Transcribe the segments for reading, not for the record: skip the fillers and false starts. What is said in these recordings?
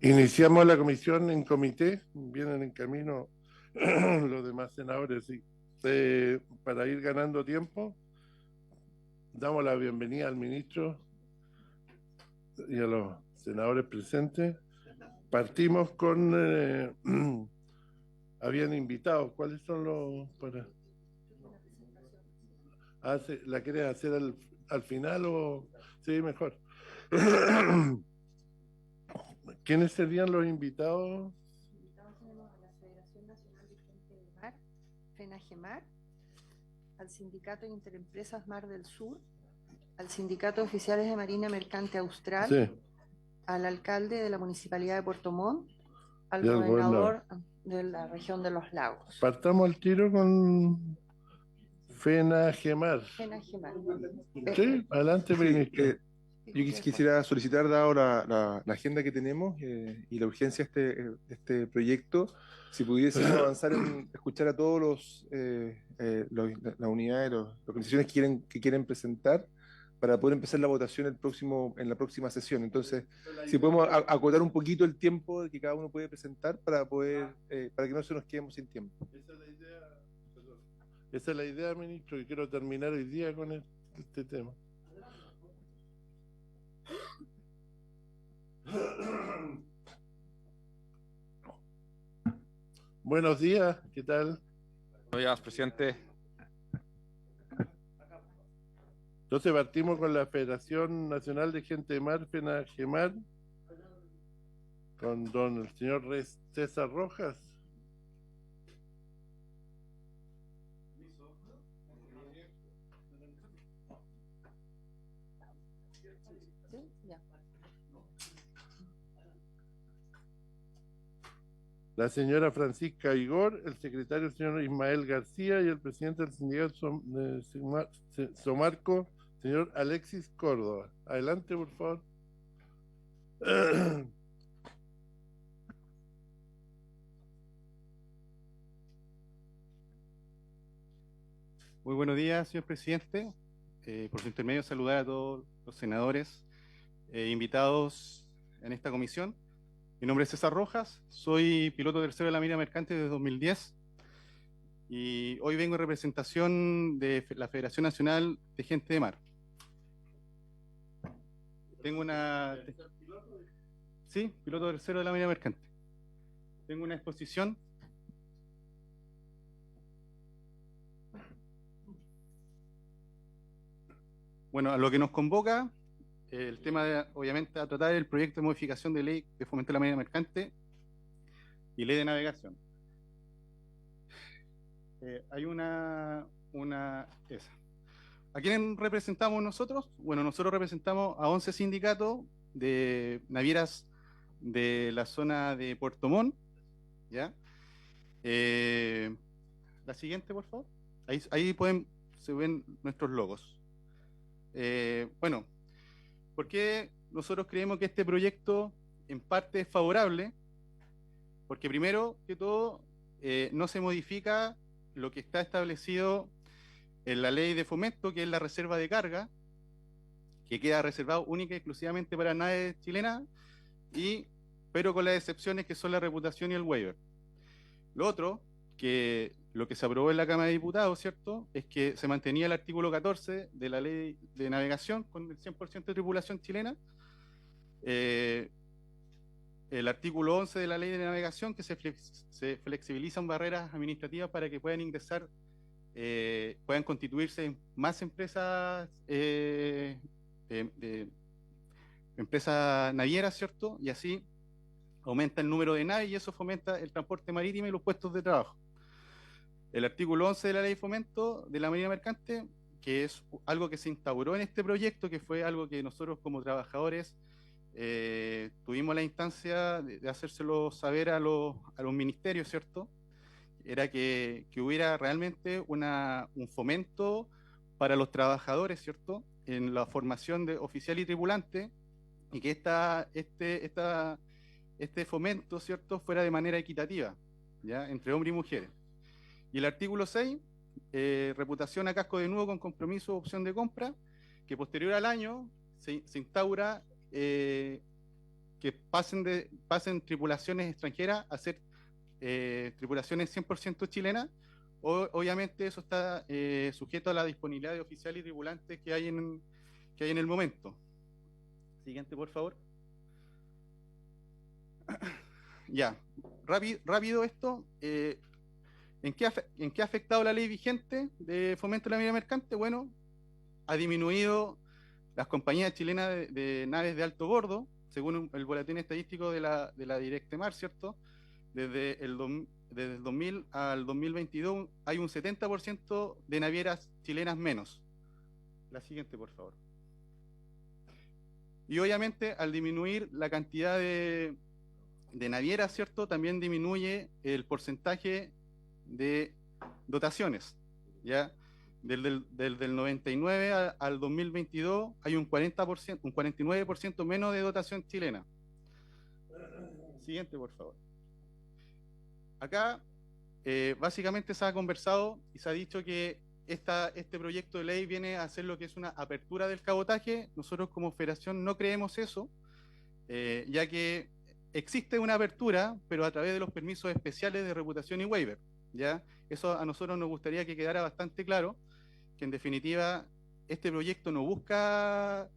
Iniciamos la comisión en comité, vienen en camino los demás senadores, sí. Para ir ganando tiempo, damos la bienvenida al ministro y a los senadores presentes. Partimos con, habían invitados, ¿cuáles son los para? ¿La quieres hacer al final o sí, mejor? ¿Quiénes serían los invitados? Invitados tenemos a la Federación Nacional de Gente de Mar, FENAGEMAR, al Sindicato Interempresas Mar del Sur, al Sindicato de Oficiales de Marina Mercante Austral, Sí, al alcalde de la Municipalidad de Puerto Montt, al y al gobernador. gobernador de la región de los lagos. Partamos al tiro con FENAGEMAR. FENAGEMAR. Sí, adelante, Sí, ministro. yo quisiera solicitar, dado la agenda que tenemos y la urgencia de este proyecto, si pudiésemos avanzar en escuchar a todos las unidades, las organizaciones que quieren presentar para poder empezar la votación en la próxima sesión. Entonces, si podemos acotar un poquito el tiempo que cada uno puede presentar para que no se nos quedemos sin tiempo. Esa es la idea, esa es la idea, ministro, y quiero terminar hoy día con este tema. Buenos días, ¿qué tal? Buenos días, presidente. Entonces partimos con la Federación Nacional de Gente de Mar, FENAGEMAR, con el señor César Rojas. ¿Sí? Ya. La señora Francisca Igor, el secretario el señor Ismael García y el presidente del sindicato Somarco, señor Alexis Córdoba. Adelante, por favor. Muy buenos días, señor presidente. Por su intermedio, saludar a todos los senadores invitados en esta comisión. Mi nombre es César Rojas, soy piloto tercero de la Marina Mercante desde 2010 y hoy vengo en representación de la Federación Nacional de Gente de Mar. Tengo una... Sí, piloto tercero de la Marina Mercante. Tengo una exposición. Bueno, a lo que nos convoca, el tema obviamente, a tratar el proyecto de modificación de ley de fomento de la marina mercante y ley de navegación. Hay esa. ¿A quién representamos nosotros? Bueno, nosotros representamos a 11 sindicatos de navieras de la zona de Puerto Montt, ¿ya? La siguiente, por favor. Ahí se ven nuestros logos. Bueno, ¿por qué nosotros creemos que este proyecto en parte es favorable? Porque primero que todo, no se modifica lo que está establecido en la ley de fomento, que es la reserva de carga, que queda reservado única y exclusivamente para naves chilenas, pero con las excepciones que son la reputación y el waiver. Lo otro, que lo que se aprobó en la Cámara de Diputados, ¿cierto?, es que se mantenía el artículo 14 de la ley de navegación con el 100% de tripulación chilena, el artículo 11 de la ley de navegación, que se flexibilizan barreras administrativas para que puedan ingresar, puedan constituirse más empresas, empresas navieras, ¿cierto? Y así aumenta el número de naves y eso fomenta el transporte marítimo y los puestos de trabajo. El artículo 11 de la ley de fomento de la marina mercante, que es algo que se instauró en este proyecto, que fue algo que nosotros como trabajadores tuvimos la instancia de hacérselo saber a los ministerios, ¿cierto? Era que hubiera realmente un fomento para los trabajadores, ¿cierto?, en la formación de oficial y tripulante, y que este fomento, ¿cierto?, fuera de manera equitativa, ¿ya?, entre hombres y mujeres. Y el artículo 6, reputación a casco de nudo con compromiso o opción de compra, que posterior al año se instaura que pasen tripulaciones extranjeras a ser tripulaciones 100% chilenas. Obviamente eso está sujeto a la disponibilidad de oficiales y tripulantes que hay en el momento. Siguiente, por favor. Ya, rápido esto. ¿En qué ha afectado la ley vigente de fomento de la minería mercante? Bueno, ha disminuido las compañías chilenas de naves de alto bordo, según el boletín estadístico de la Directemar, ¿cierto? Desde el 2000 al 2022 hay un 70% de navieras chilenas menos. La siguiente, por favor. Y obviamente, al disminuir la cantidad de navieras, ¿cierto? También disminuye el porcentaje de dotaciones, ¿ya? Desde el 99 al 2022 hay un 40%, un 49% menos de dotación chilena. Siguiente, por favor. Acá, básicamente se ha conversado y se ha dicho que este proyecto de ley viene a hacer lo que es una apertura del cabotaje. Nosotros como federación no creemos eso, ya que existe una apertura, pero a través de los permisos especiales de reputación y waiver, ¿ya? Eso a nosotros nos gustaría que quedara bastante claro, que en definitiva este proyecto no busca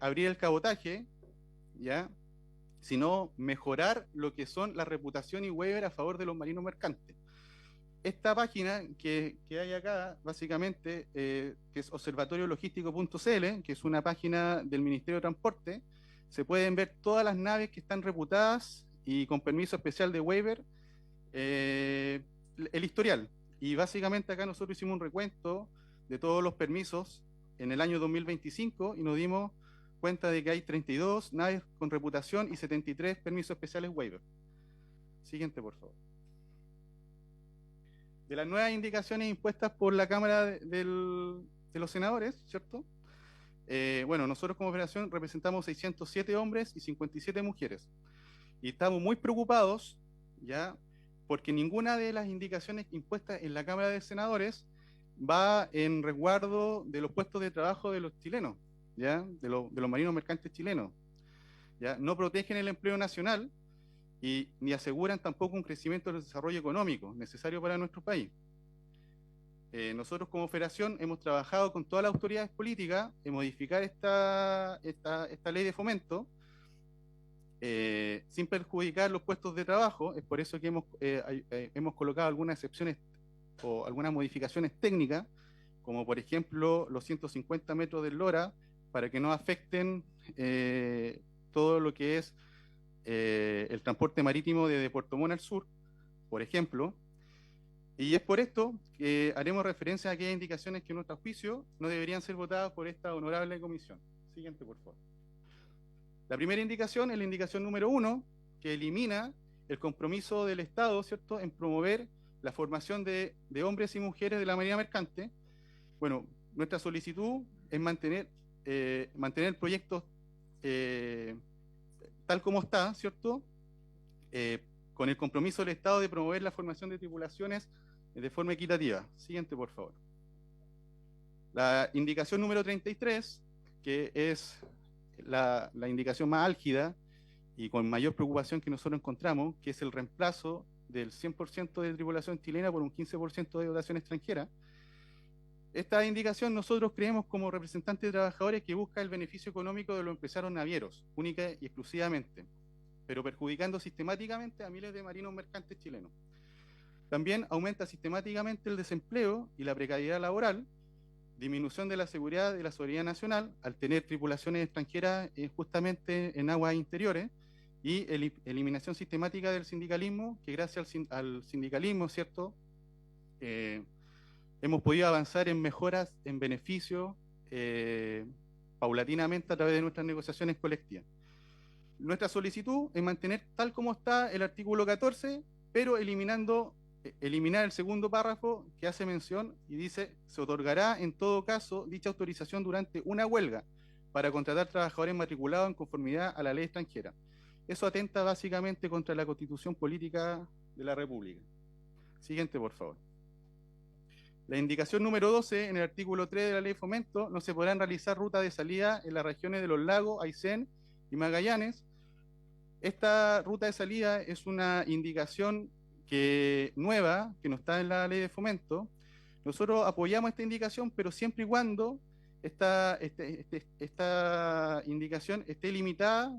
abrir el cabotaje, ¿ya? Sino mejorar lo que son la reputación y waiver a favor de los marinos mercantes. Esta página que hay acá, básicamente, que es observatoriologístico.cl, que es una página del Ministerio de Transporte, se pueden ver todas las naves que están reputadas y con permiso especial de waiver, el historial. Y básicamente acá nosotros hicimos un recuento de todos los permisos en el año 2025 y nos dimos cuenta de que hay 32 naves con reputación y 73 permisos especiales waiver. Siguiente, por favor. De las nuevas indicaciones impuestas por la Cámara de los Senadores, ¿cierto? Bueno, nosotros como federación representamos 607 hombres y 57 mujeres. Y estamos muy preocupados, ¿ya? Porque ninguna de las indicaciones impuestas en la Cámara de Senadores va en resguardo de los puestos de trabajo de los chilenos, ¿ya? De los marinos mercantes chilenos, ¿ya? No protegen el empleo nacional y ni aseguran tampoco un crecimiento del desarrollo económico necesario para nuestro país. Nosotros como federación hemos trabajado con todas las autoridades políticas en modificar esta ley de fomento sin perjudicar los puestos de trabajo. Es por eso que hemos colocado algunas excepciones o algunas modificaciones técnicas, como por ejemplo los 150 metros del LORA, para que no afecten todo lo que es el transporte marítimo desde Puerto Montt al sur, por ejemplo. Y es por esto que haremos referencia a aquellas indicaciones que en nuestro juicio no deberían ser votadas por esta honorable comisión. Siguiente, por favor. La primera indicación es la indicación número 1, que elimina el compromiso del Estado, ¿cierto?, en promover la formación de hombres y mujeres de la marina mercante. Bueno, nuestra solicitud es mantener el proyecto tal como está, ¿cierto?, con el compromiso del Estado de promover la formación de tripulaciones de forma equitativa. Siguiente, por favor. La indicación número 33, que es la indicación más álgida y con mayor preocupación que nosotros encontramos, que es el reemplazo del 100% de tripulación chilena por un 15% de dotación extranjera. Esta indicación nosotros creemos como representantes de trabajadores que busca el beneficio económico de los empresarios navieros, única y exclusivamente, pero perjudicando sistemáticamente a miles de marinos mercantes chilenos. También aumenta sistemáticamente el desempleo y la precariedad laboral, disminución de la seguridad de la soberanía nacional al tener tripulaciones extranjeras justamente en aguas interiores y eliminación sistemática del sindicalismo, que gracias al sindicalismo, ¿cierto?, hemos podido avanzar en mejoras en beneficio paulatinamente a través de nuestras negociaciones colectivas. Nuestra solicitud es mantener tal como está el artículo 14, pero eliminar el segundo párrafo que hace mención y dice: se otorgará en todo caso dicha autorización durante una huelga para contratar trabajadores matriculados en conformidad a la ley extranjera. Eso atenta básicamente contra la Constitución Política de la República. Siguiente, por favor. La indicación número 12, en el artículo 3 de la Ley de Fomento, no se podrán realizar rutas de salida en las regiones de los lagos, Aysén y Magallanes. Esta ruta de salida es una indicación nueva, que no está en la Ley de Fomento. Nosotros apoyamos esta indicación, pero siempre y cuando esta indicación esté limitada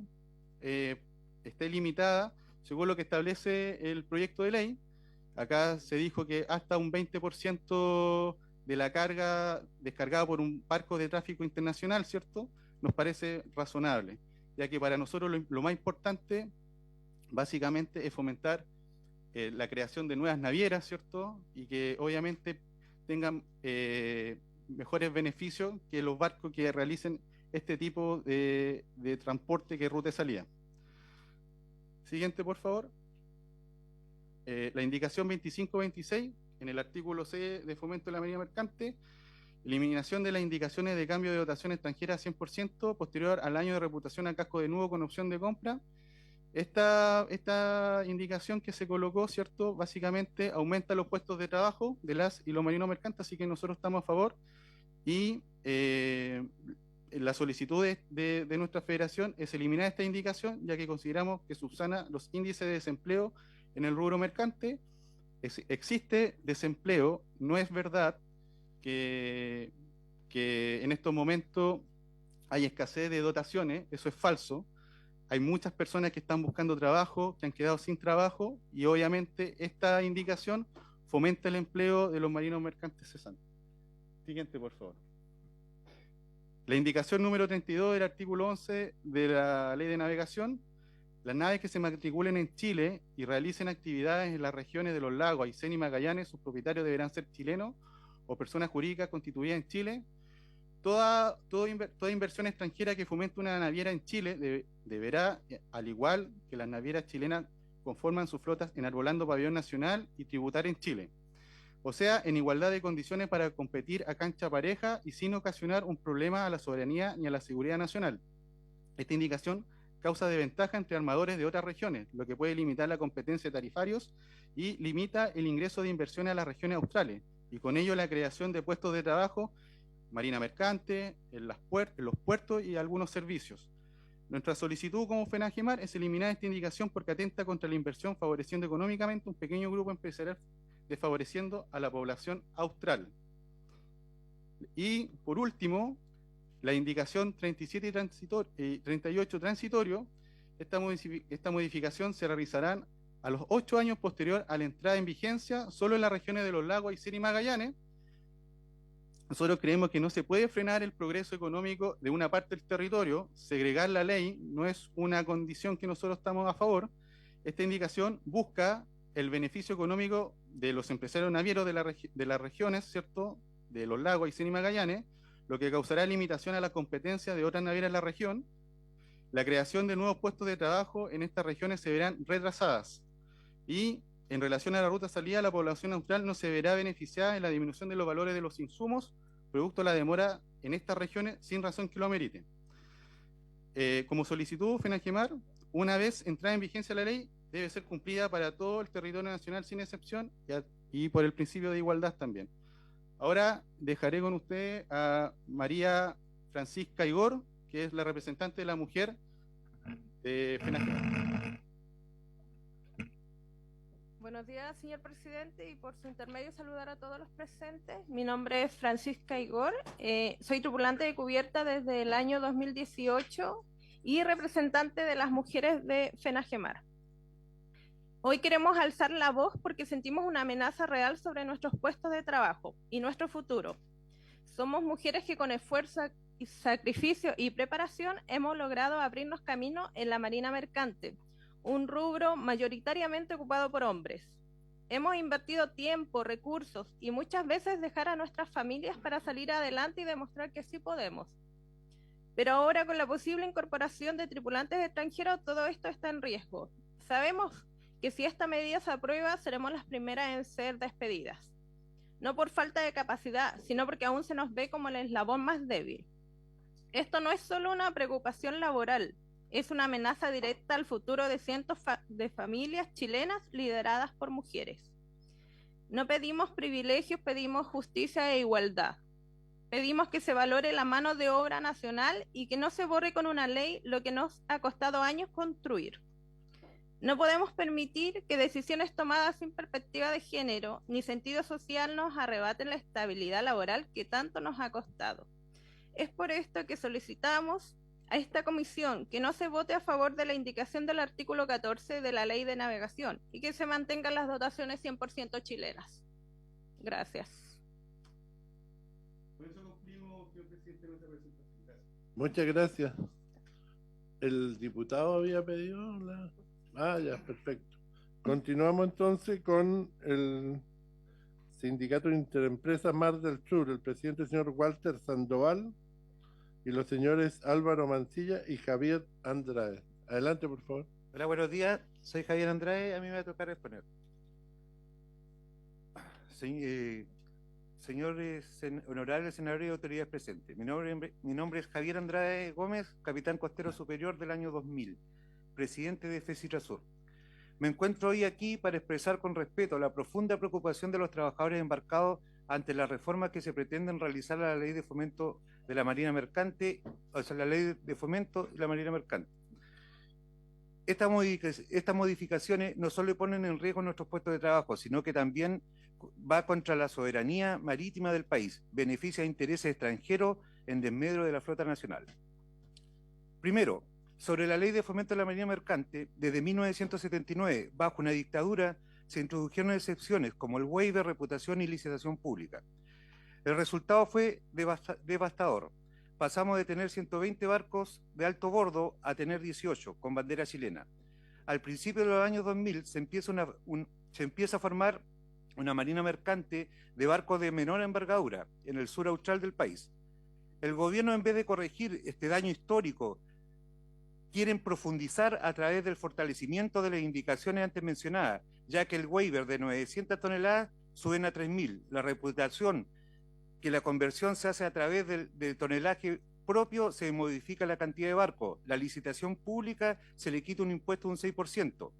según lo que establece el proyecto de ley. Acá se dijo que hasta un 20% de la carga descargada por un barco de tráfico internacional, ¿cierto? Nos parece razonable, ya que para nosotros lo más importante básicamente es fomentar la creación de nuevas navieras, ¿cierto? Y que obviamente tengan mejores beneficios que los barcos que realicen este tipo de transporte que es ruta de salida. Siguiente, por favor. La indicación 25-26, en el artículo C de Fomento de la Marina Mercante, eliminación de las indicaciones de cambio de dotación extranjera a 100% posterior al año de reputación a casco de nuevo con opción de compra. Esta indicación que se colocó, ¿cierto? Básicamente aumenta los puestos de trabajo de las y los marinos mercantes, así que nosotros estamos a favor. Y la solicitud de nuestra federación es eliminar esta indicación, ya que consideramos que subsana los índices de desempleo en el rubro mercante. Existe desempleo, no es verdad que en estos momentos hay escasez de dotaciones, eso es falso. Hay muchas personas que están buscando trabajo, que han quedado sin trabajo, y obviamente esta indicación fomenta el empleo de los marinos mercantes cesantes. Siguiente, por favor. La indicación número 32 del artículo 11 de la Ley de Navegación: las naves que se matriculen en Chile y realicen actividades en las regiones de los lagos, Aysén y Magallanes, sus propietarios deberán ser chilenos o personas jurídicas constituidas en Chile. Toda inversión extranjera que fomente una naviera en Chile deberá, al igual que las navieras chilenas, conforman sus flotas enarbolando pabellón nacional y tributar en Chile. O sea, en igualdad de condiciones para competir a cancha pareja y sin ocasionar un problema a la soberanía ni a la seguridad nacional. Esta indicación causa desventaja entre armadores de otras regiones, lo que puede limitar la competencia de tarifarios y limita el ingreso de inversiones a las regiones australes, y con ello la creación de puestos de trabajo, marina mercante, en los puertos y algunos servicios. Nuestra solicitud como FENAGEMAR es eliminar esta indicación porque atenta contra la inversión, favoreciendo económicamente un pequeño grupo empresarial, desfavoreciendo a la población austral. Y por último, la indicación 37 y 38 transitorio, esta modificación se realizará a los 8 años posterior a la entrada en vigencia, solo en las regiones de los lagos Aysén y Magallanes. Nosotros creemos que no se puede frenar el progreso económico de una parte del territorio. Segregar la ley no es una condición que nosotros estamos a favor. Esta indicación busca el beneficio económico de los empresarios navieros de las regiones, ¿cierto?, de los lagos Aysén y Magallanes, lo que causará limitación a la competencia de otras navieras en la región. La creación de nuevos puestos de trabajo en estas regiones se verán retrasadas. Y en relación a la ruta salida, la población austral no se verá beneficiada en la disminución de los valores de los insumos, producto de la demora en estas regiones sin razón que lo amerite. Como solicitud, FENAGEMAR, una vez entrada en vigencia la ley, debe ser cumplida para todo el territorio nacional sin excepción y por el principio de igualdad también. Ahora dejaré con usted a María Francisca Igor, que es la representante de la mujer de FENAGEMAR. Buenos días, señor presidente, y por su intermedio saludar a todos los presentes. Mi nombre es Francisca Igor, soy tripulante de cubierta desde el año 2018 y representante de las mujeres de FENAGEMAR. Hoy queremos alzar la voz porque sentimos una amenaza real sobre nuestros puestos de trabajo y nuestro futuro. Somos mujeres que con esfuerzo, sacrificio y preparación hemos logrado abrirnos camino en la marina mercante, un rubro mayoritariamente ocupado por hombres. Hemos invertido tiempo, recursos y muchas veces dejar a nuestras familias para salir adelante y demostrar que sí podemos. Pero ahora, con la posible incorporación de tripulantes extranjeros, todo esto está en riesgo. Sabemos que si esta medida se aprueba, seremos las primeras en ser despedidas. No por falta de capacidad, sino porque aún se nos ve como el eslabón más débil. Esto no es solo una preocupación laboral, es una amenaza directa al futuro de cientos de familias chilenas lideradas por mujeres. No pedimos privilegios, pedimos justicia e igualdad. Pedimos que se valore la mano de obra nacional y que no se borre con una ley lo que nos ha costado años construir. No podemos permitir que decisiones tomadas sin perspectiva de género ni sentido social nos arrebaten la estabilidad laboral que tanto nos ha costado. Es por esto que solicitamos a esta comisión que no se vote a favor de la indicación del artículo 14 de la Ley de Navegación y que se mantengan las dotaciones 100% chilenas. Gracias. Por eso concluimos, señor presidente, nuestra presentación. Gracias. Muchas gracias. ¿El diputado había pedido la...? Ah, ya, perfecto. Continuamos entonces con el Sindicato Interempresas Mar del Sur, el presidente señor Walter Sandoval y los señores Álvaro Mancilla y Javier Andrade. Adelante, por favor. Hola, buenos días. Soy Javier Andrade. A mí me va a tocar exponer. Señores honorables senadores y autoridades presentes, mi nombre es Javier Andrade Gómez, capitán costero superior del año 2000, presidente de FECITRASUR. Me encuentro hoy aquí para expresar con respeto la profunda preocupación de los trabajadores embarcados ante las reformas que se pretenden realizar a la Ley de Fomento de la Marina Mercante, o sea, la Ley de Fomento de la Marina Mercante. Estas modificaciones no solo ponen en riesgo nuestros puestos de trabajo, sino que también va contra la soberanía marítima del país, beneficia a intereses extranjeros en desmedro de la flota nacional. Primero, sobre la Ley de Fomento de la Marina Mercante, desde 1979, bajo una dictadura, se introdujeron excepciones como el waiver, reputación y licitación pública. El resultado fue devastador. Pasamos de tener 120 barcos de alto bordo a tener 18, con bandera chilena. Al principio de los años 2000 se empieza a formar una marina mercante de barcos de menor envergadura en el sur austral del país. El gobierno, en vez de corregir este daño histórico, quieren profundizar a través del fortalecimiento de las indicaciones antes mencionadas, ya que el waiver de 900 toneladas suben a 3.000, la reputación, que la conversión se hace a través del tonelaje propio, se modifica la cantidad de barcos, la licitación pública se le quita un impuesto de un 6%.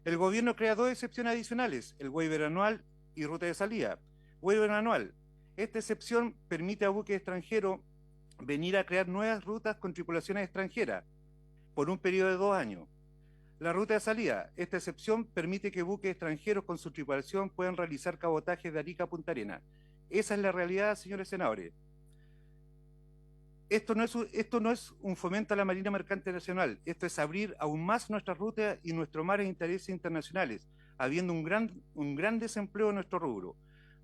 El gobierno crea dos excepciones adicionales, el waiver anual y ruta de salida. Waiver anual. Esta excepción permite a buques extranjeros venir a crear nuevas rutas con tripulaciones extranjeras por un periodo de 2 años. La ruta de salida. Esta excepción permite que buques extranjeros con su tripulación puedan realizar cabotajes de Arica a Punta Arenas. Esa es la realidad, señores senadores. Esto no es un fomento a la Marina Mercante Nacional, esto es abrir aún más nuestras rutas y nuestros mares de intereses internacionales, habiendo un gran desempleo en nuestro rubro.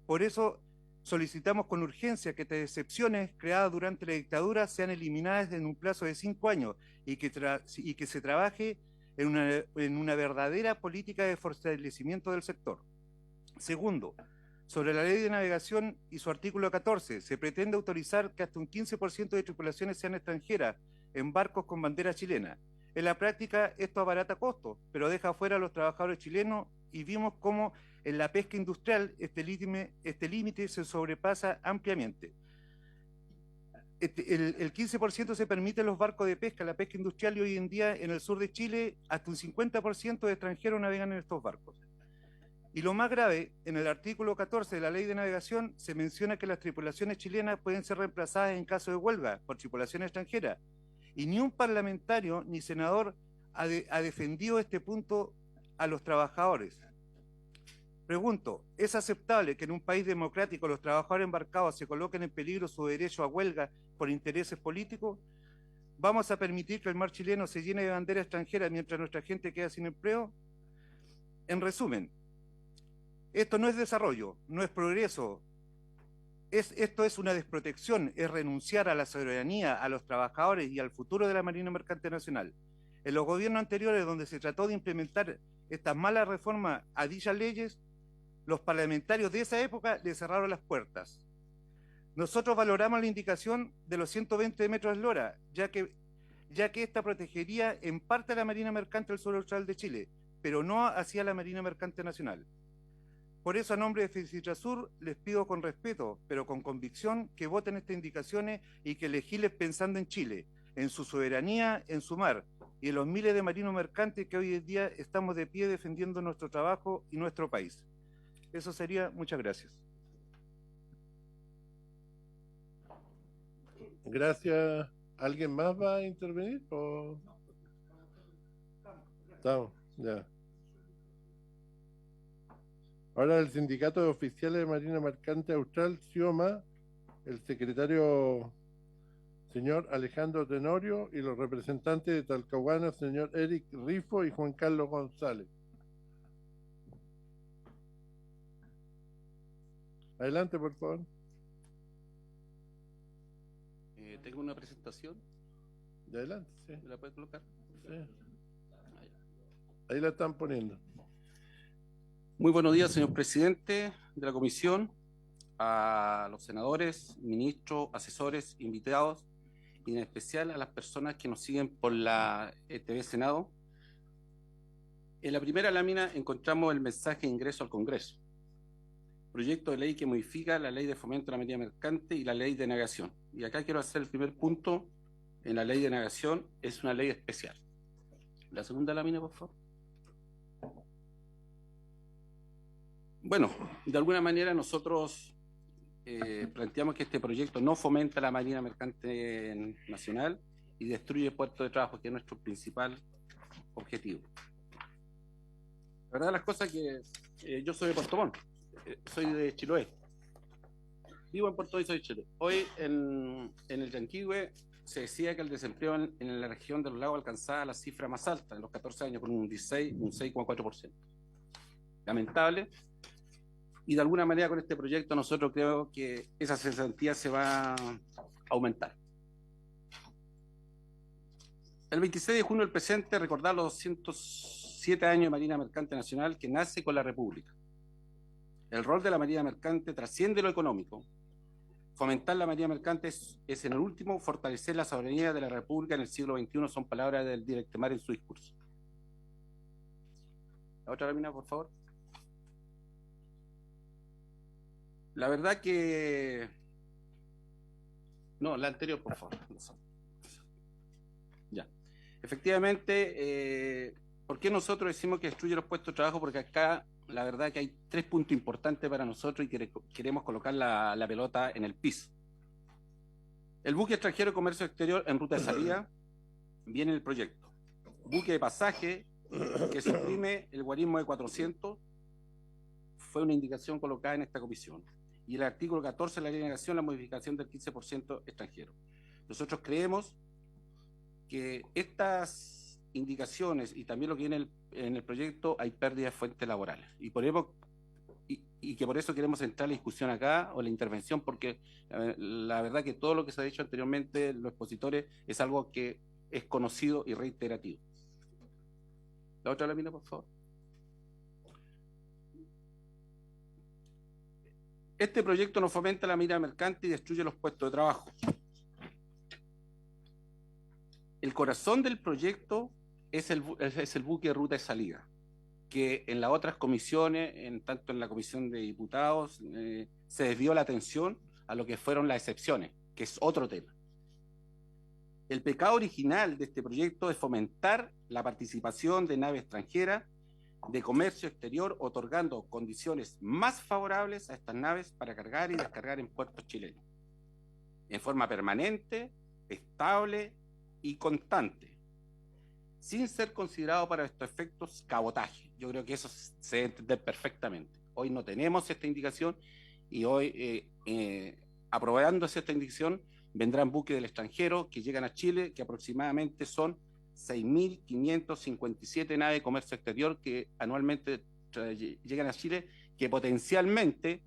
Por eso solicitamos con urgencia que estas excepciones creadas durante la dictadura sean eliminadas en un plazo de 5 años y que se trabaje en una verdadera política de fortalecimiento del sector. Segundo, sobre la Ley de Navegación y su artículo 14, se pretende autorizar que hasta un 15% de tripulaciones sean extranjeras en barcos con bandera chilena. En la práctica esto abarata costos, pero deja afuera a los trabajadores chilenos y vimos cómo en la pesca industrial este límite se sobrepasa ampliamente. El 15% se permite en los barcos de pesca, la pesca industrial, y hoy en día en el sur de Chile hasta un 50% de extranjeros navegan en estos barcos. Y lo más grave, en el artículo 14 de la Ley de Navegación se menciona que las tripulaciones chilenas pueden ser reemplazadas en caso de huelga por tripulaciones extranjeras. Y ni un parlamentario ni senador ha defendido este punto a los trabajadores. Pregunto, ¿es aceptable que en un país democrático los trabajadores embarcados se coloquen en peligro su derecho a huelga por intereses políticos? ¿Vamos a permitir que el mar chileno se llene de bandera extranjera mientras nuestra gente queda sin empleo? En resumen, esto no es desarrollo, no es progreso. Esto es una desprotección, es renunciar a la soberanía, a los trabajadores y al futuro de la Marina Mercante Nacional. En los gobiernos anteriores, donde se trató de implementar estas malas reformas a dichas leyes, los parlamentarios de esa época le cerraron las puertas. Nosotros valoramos la indicación de los 120 metros de eslora, ya que esta protegería en parte a la Marina Mercante del sur austral de Chile, pero no hacia la Marina Mercante Nacional. Por eso, a nombre de FECITRASUR, les pido con respeto, pero con convicción, que voten estas indicaciones y que legislen pensando en Chile, en su soberanía, en su mar, y en los miles de marinos mercantes que hoy en día estamos de pie defendiendo nuestro trabajo y nuestro país. Eso sería. Muchas gracias. Gracias. ¿Alguien más va a intervenir? ¿O... Estamos, ya. Ahora el Sindicato de Oficiales de Marina Mercante Austral, SIOMA, el secretario señor Alejandro Tenorio y los representantes de Talcahuano, señor Eric Rifo y Juan Carlos González. Adelante, por favor. Tengo una presentación. De adelante, sí. ¿Me la puede colocar? Sí. Ahí la están poniendo. Muy buenos días, señor presidente de la comisión, a los senadores, ministros, asesores, invitados, y en especial a las personas que nos siguen por la TV Senado. En la primera lámina encontramos el mensaje de ingreso al Congreso. Proyecto de ley que modifica la ley de fomento de la marina mercante y la ley de navegación. Y acá quiero hacer el primer punto. En la ley de navegación es una ley especial. La segunda lámina, por favor. Bueno, de alguna manera nosotros planteamos que este proyecto no fomenta la marina mercante nacional y destruye puertos de trabajo, que es nuestro principal objetivo. La verdad las cosas que yo soy de Puerto Montt, soy de Chiloé. Vivo en Puerto Montt y soy de Chile. Hoy en el Yanquihue se decía que el desempleo en la región de los lagos alcanzaba la cifra más alta en los 14 años, con un 6,4%. Lamentable. Y de alguna manera con este proyecto nosotros creo que esa cesantía se va a aumentar. El 26 de junio del presente recordar los 207 años de Marina Mercante Nacional, que nace con la República. El rol de la Marina Mercante trasciende lo económico. Fomentar la Marina Mercante es en el último fortalecer la soberanía de la República en el siglo XXI, son palabras del Directemar en su discurso. La otra lámina, por favor. La verdad que... No, la anterior, por favor. Ya. Efectivamente, ¿por qué nosotros decimos que destruye los puestos de trabajo? Porque acá la verdad que hay 3 puntos importantes para nosotros y queremos colocar la pelota en el piso. El buque extranjero de comercio exterior en ruta de salida viene en el proyecto. Buque de pasaje que suprime el guarismo de 400 fue una indicación colocada en esta comisión. Y el artículo 14 de la ley de navegación, la modificación del 15% extranjero. Nosotros creemos que estas indicaciones y también lo que viene en el proyecto hay pérdida de fuentes laborales. Y que por eso queremos entrar la discusión acá o la intervención, porque la verdad que todo lo que se ha dicho anteriormente, los expositores, es algo que es conocido y reiterativo. La otra lámina, por favor. Este proyecto no fomenta la marina mercante y destruye los puestos de trabajo. El corazón del proyecto es el buque de ruta de salida, que en las otras comisiones, tanto en la comisión de diputados, se desvió la atención a lo que fueron las excepciones, que es otro tema. El pecado original de este proyecto es fomentar la participación de naves extranjeras de comercio exterior, otorgando condiciones más favorables a estas naves para cargar y descargar en puertos chilenos, en forma permanente, estable y constante, sin ser considerado para estos efectos cabotaje. Yo creo que eso se debe entender perfectamente. Hoy no tenemos esta indicación y hoy, aprobándose esta indicación, vendrán buques del extranjero que llegan a Chile, que aproximadamente son 6.557 naves de comercio exterior que anualmente llegan a Chile, que potencialmente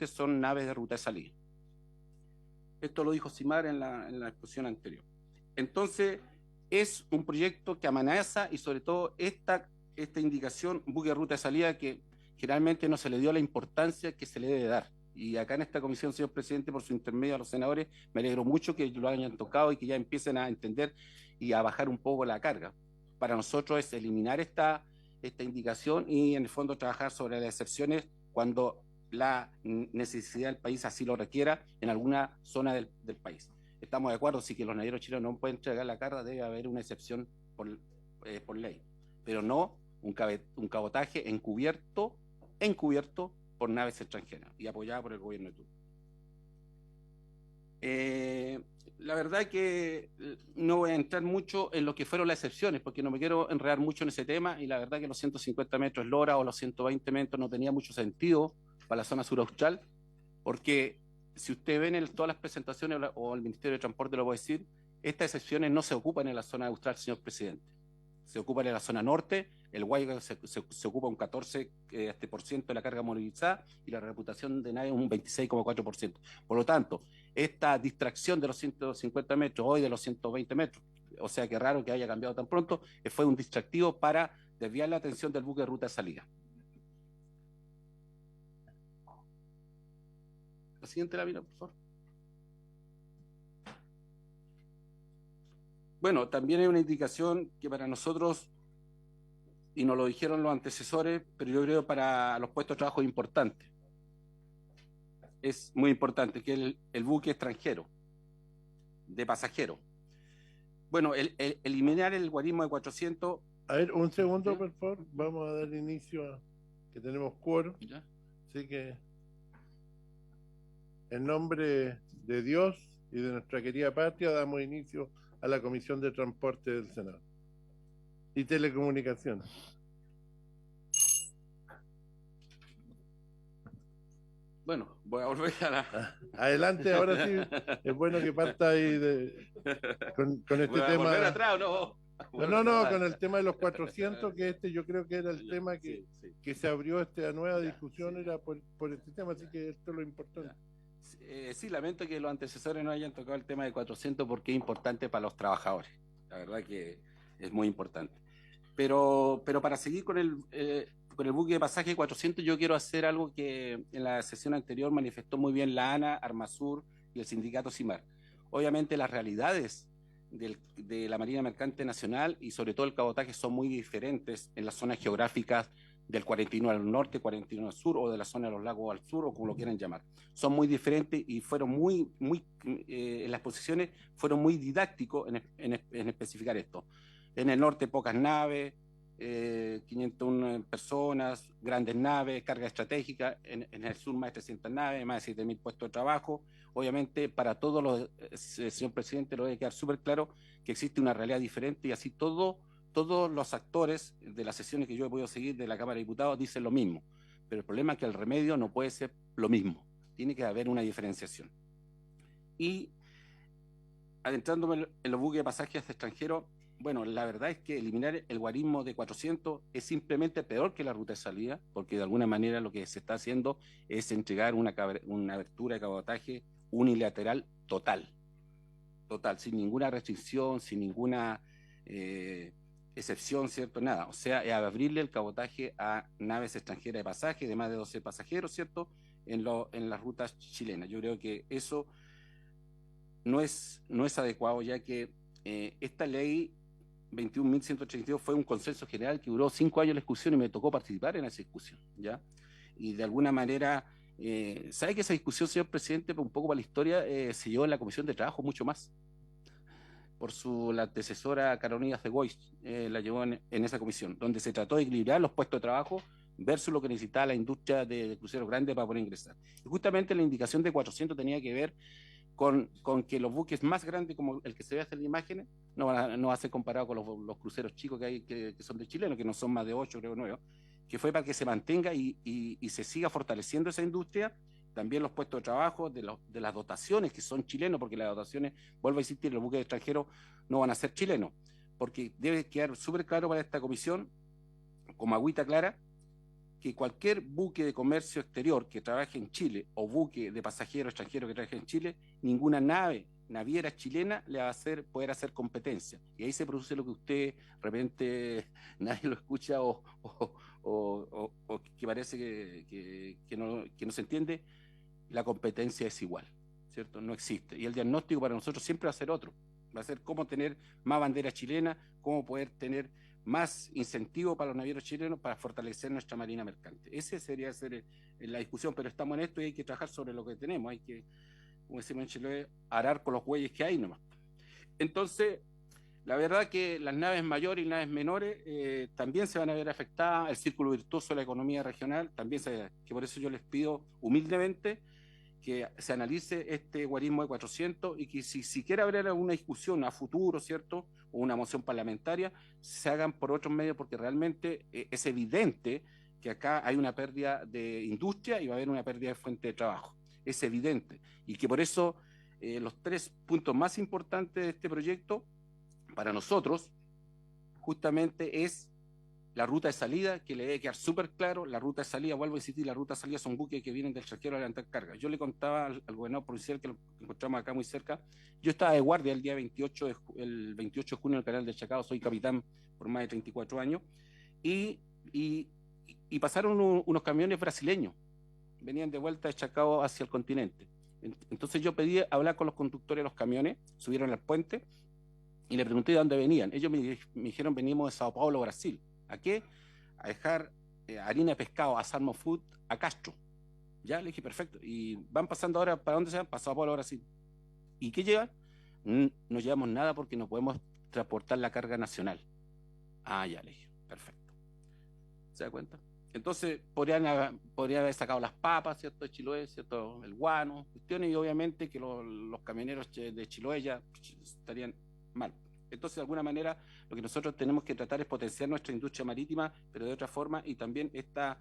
son naves de ruta de salida. Esto lo dijo Simar en la exposición anterior. Entonces, es un proyecto que amenaza y sobre todo esta indicación, buque de ruta de salida, que generalmente no se le dio la importancia que se le debe dar. Y acá en esta comisión, señor presidente, por su intermedio a los senadores, me alegro mucho que lo hayan tocado y que ya empiecen a entender y a bajar un poco la carga. Para nosotros es eliminar esta indicación y en el fondo trabajar sobre las excepciones cuando la necesidad del país así lo requiera en alguna zona del país. Estamos de acuerdo, si que los navieros chilenos no pueden entregar la carga, debe haber una excepción por ley, pero no un cabotaje encubierto encubierto por naves extranjeras y apoyada por el gobierno de turno. La verdad que no voy a entrar mucho en lo que fueron las excepciones, porque no me quiero enredar mucho en ese tema, y la verdad que los 150 metros Lora o los 120 metros no tenía mucho sentido para la zona sur austral, porque si usted ve en todas las presentaciones o el Ministerio de Transporte lo va a decir, estas excepciones no se ocupan en la zona austral, señor presidente. Se ocupan en la zona norte, el Guayga se ocupa un 14% de la carga movilizada y la reputación de nave un 26,4%. Por lo tanto, esta distracción de los 150 metros, hoy de los 120 metros, o sea que raro que haya cambiado tan pronto, fue un distractivo para desviar la atención del buque de ruta de salida. La siguiente lámina, por favor. Bueno, también hay una indicación que para nosotros, y nos lo dijeron los antecesores, pero yo creo para los puestos de trabajo es importante. Es muy importante que el buque extranjero, de pasajero. Bueno, eliminar el guarismo de 400. A ver, un segundo, por favor. Vamos a dar inicio a que tenemos quórum. ¿Ya? Así que, en nombre de Dios y de nuestra querida patria, damos inicio a la Comisión de Transporte del Senado y Telecomunicaciones. Bueno, voy a volver a la... Adelante, ahora sí, es bueno que parta ahí con este ¿Voy a tema. volver atrás o no? No, con el tema de los 400, que yo creo que era el tema que se abrió esta nueva discusión, era por este tema, así que esto es lo importante. Sí, lamento que los antecesores no hayan tocado el tema de 400 porque es importante para los trabajadores. La verdad que es muy importante. Pero para seguir con el buque de pasaje 400, yo quiero hacer algo que en la sesión anterior manifestó muy bien la ANA, Armasur y el sindicato CIMAR. Obviamente las realidades de la Marina Mercante Nacional y sobre todo el cabotaje son muy diferentes en las zonas geográficas del 41 al norte, 41 al sur, o de la zona de los lagos al sur, o como lo quieran llamar. Son muy diferentes y fueron en las posiciones fueron muy didácticos en especificar esto. En el norte pocas naves, 501 personas, grandes naves, carga estratégica. En el sur más de 300 naves, más de 7.000 puestos de trabajo. Obviamente para todos los, señor presidente, lo debe quedar súper claro que existe una realidad diferente y así todos los actores de las sesiones que yo he podido seguir de la Cámara de Diputados dicen lo mismo, pero el problema es que el remedio no puede ser lo mismo, tiene que haber una diferenciación. Y adentrándome en los buques de pasaje hacia extranjeros, bueno, la verdad es que eliminar el guarismo de 400 es simplemente peor que la ruta de salida, porque de alguna manera lo que se está haciendo es entregar una abertura de cabotaje unilateral total, sin ninguna restricción, sin ninguna excepción, ¿cierto? Nada. O sea, es abrirle el cabotaje a naves extranjeras de pasaje de más de 12 pasajeros, ¿cierto? En las rutas chilenas. Yo creo que eso no es adecuado, ya que esta ley 21.132 fue un consenso general que duró 5 años la discusión y me tocó participar en esa discusión, ¿ya? Y de alguna manera, ¿sabe que esa discusión, señor presidente, un poco para la historia, se llevó en la Comisión de Trabajo mucho más? Por la antecesora Carolina Segoy, la llevó en esa comisión, donde se trató de equilibrar los puestos de trabajo versus lo que necesitaba la industria de cruceros grandes para poder ingresar. Y justamente la indicación de 400 tenía que ver con que los buques más grandes, como el que se ve hacer en imágenes, no va a ser comparado con los cruceros chicos que hay que son de chilenos, que no son más de 8, creo, 9, que fue para que se mantenga y se siga fortaleciendo esa industria. También los puestos de trabajo, de las dotaciones que son chilenos, porque las dotaciones, vuelvo a insistir, los buques extranjeros no van a ser chilenos, porque debe quedar súper claro para esta comisión, como agüita clara, que cualquier buque de comercio exterior que trabaje en Chile o buque de pasajero extranjero que trabaje en Chile, ninguna naviera chilena le va a poder hacer competencia. Y ahí se produce lo que usted de repente nadie lo escucha o que parece que no se entiende. La competencia es igual, ¿cierto? No existe. Y el diagnóstico para nosotros siempre va a ser otro. Va a ser cómo tener más banderas chilenas, cómo poder tener más incentivo para los navieros chilenos para fortalecer nuestra marina mercante. Ese sería ser la discusión, pero estamos en esto y hay que trabajar sobre lo que tenemos. Hay que, como decimos en Chile, arar con los bueyes que hay nomás. Entonces, La verdad que las naves mayores y naves menores también se van a ver afectadas, el círculo virtuoso de la economía regional también que por eso yo les pido humildemente que se analice este guarismo de 400 y que si siquiera habrá alguna discusión a futuro, ¿cierto?, o una moción parlamentaria, se hagan por otros medios, porque realmente es evidente que acá hay una pérdida de industria y va a haber una pérdida de fuente de trabajo. Es evidente. Y que por eso los 3 puntos más importantes de este proyecto para nosotros justamente es la ruta de salida, que le debe quedar súper claro. La ruta de salida, vuelvo a insistir, la ruta de salida son buques que vienen del extranjero a levantar carga. Yo le contaba al gobernador provincial, que lo encontramos acá muy cerca, yo estaba de guardia el día 28 de junio en el canal del Chacao, soy capitán por más de 34 años, y pasaron unos camiones brasileños, venían de vuelta de Chacao hacia el continente. Entonces yo pedí hablar con los conductores de los camiones, subieron al puente, y le pregunté de dónde venían. Ellos me dijeron, venimos de Sao Paulo, Brasil. ¿A qué? A dejar harina de pescado, a Salmon Food, a Castro. Ya, le dije, perfecto. Y van pasando ahora, ¿para dónde se van? Para Sao Paulo, Brasil. ¿Y qué llevan? No llevamos nada porque no podemos transportar la carga nacional. Ah, ya, le dije, perfecto. ¿Se da cuenta? Entonces, podrían haber sacado las papas, ¿cierto?, de Chiloé, ¿cierto?, el guano, cuestiones, y obviamente que los camioneros de Chiloé ya estarían mal. Entonces, de alguna manera, lo que nosotros tenemos que tratar es potenciar nuestra industria marítima, pero de otra forma, y también esta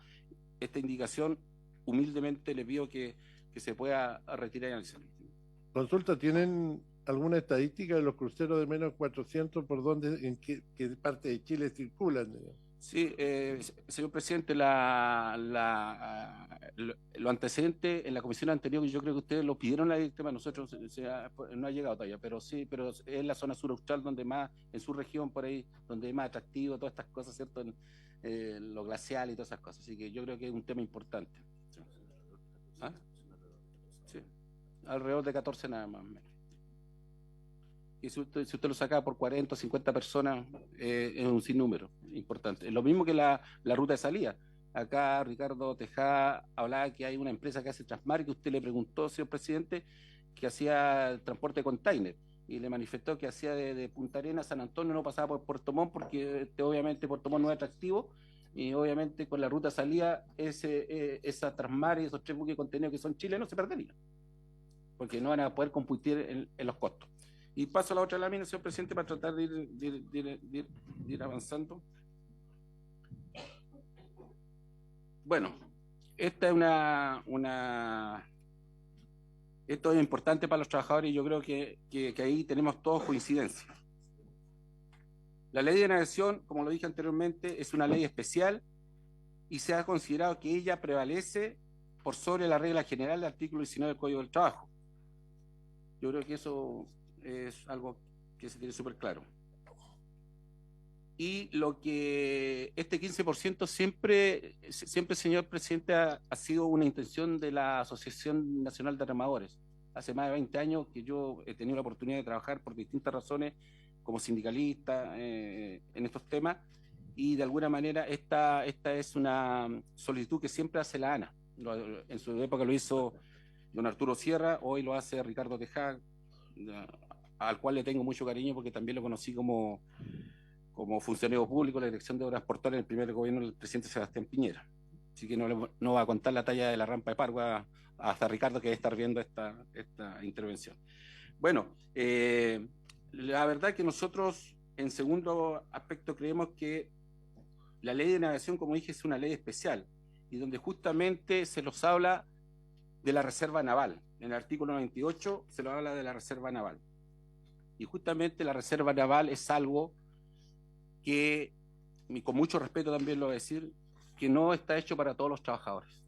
indicación, humildemente le pido que se pueda retirar y analizar. Consulta, ¿tienen alguna estadística de los cruceros de menos 400 por dónde, en qué parte de Chile circulan? Sí, señor presidente, lo antecedente en la comisión anterior, yo creo que ustedes lo pidieron el tema, nosotros no ha llegado todavía, pero sí, pero es la zona sur austral donde más, en su región por ahí, donde es más atractivo todas estas cosas, ¿cierto?, lo glacial y todas esas cosas, así que yo creo que es un tema importante. ¿Ah? Sí, alrededor de 14 nada más. Y si usted lo saca por 40 o 50 personas, es un sinnúmero importante. Es lo mismo que la ruta de salida. Acá Ricardo Tejada hablaba que hay una empresa que hace Transmar, que usted le preguntó, señor presidente, que hacía transporte de container, y le manifestó que hacía de Punta Arenas a San Antonio, no pasaba por Puerto Montt, porque obviamente Puerto Montt no es atractivo, y obviamente con la ruta de salida esa Transmar y esos 3 buques de contenedor que son chilenos se perderían, porque no van a poder competir en los costos. Y paso a la otra lámina, señor presidente, para tratar de ir avanzando. Bueno, esta es esto es importante para los trabajadores y yo creo que ahí tenemos todos coincidencia. La ley de navegación, como lo dije anteriormente, es una ley especial y se ha considerado que ella prevalece por sobre la regla general del artículo 19 del Código del Trabajo. Yo creo que eso es algo que se tiene súper claro. Y lo que este 15% siempre, señor presidente, ha sido una intención de la Asociación Nacional de Armadores. Hace más de 20 años que yo he tenido la oportunidad de trabajar por distintas razones como sindicalista en estos temas, y de alguna manera esta es una solicitud que siempre hace la ANA. En su época lo hizo don Arturo Sierra, hoy lo hace Ricardo Tejada, al cual le tengo mucho cariño porque también lo conocí como funcionario público en la Dirección de Obras Portuarias en el primer gobierno del presidente Sebastián Piñera. Así que no va a contar la talla de la rampa de Pargua hasta Ricardo, que debe estar viendo esta intervención. Bueno, la verdad que nosotros, en segundo aspecto, creemos que la ley de navegación, como dije, es una ley especial y donde justamente se nos habla de la reserva naval. En el artículo 98 se nos habla de la reserva naval. Y justamente la reserva naval es algo que, y con mucho respeto también lo voy a decir, que no está hecho para todos los trabajadores,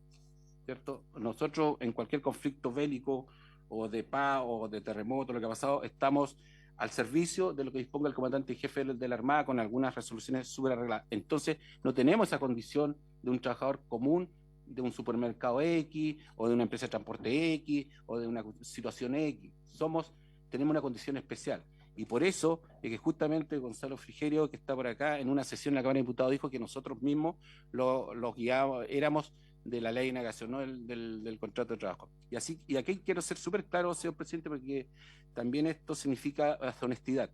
¿cierto? Nosotros en cualquier conflicto bélico o de paz o de terremoto, lo que ha pasado, estamos al servicio de lo que disponga el comandante y jefe de la Armada con algunas resoluciones súper arregladas. Entonces no tenemos esa condición de un trabajador común, de un supermercado X o de una empresa de transporte X o de una situación X. Tenemos una condición especial. Y por eso es que justamente Gonzalo Frigerio, que está por acá, en una sesión en la Cámara de Diputados, dijo que nosotros mismos los guiábamos, éramos de la ley de navegación, no del contrato de trabajo. Y aquí quiero ser súper claro, señor presidente, porque también esto significa honestidad.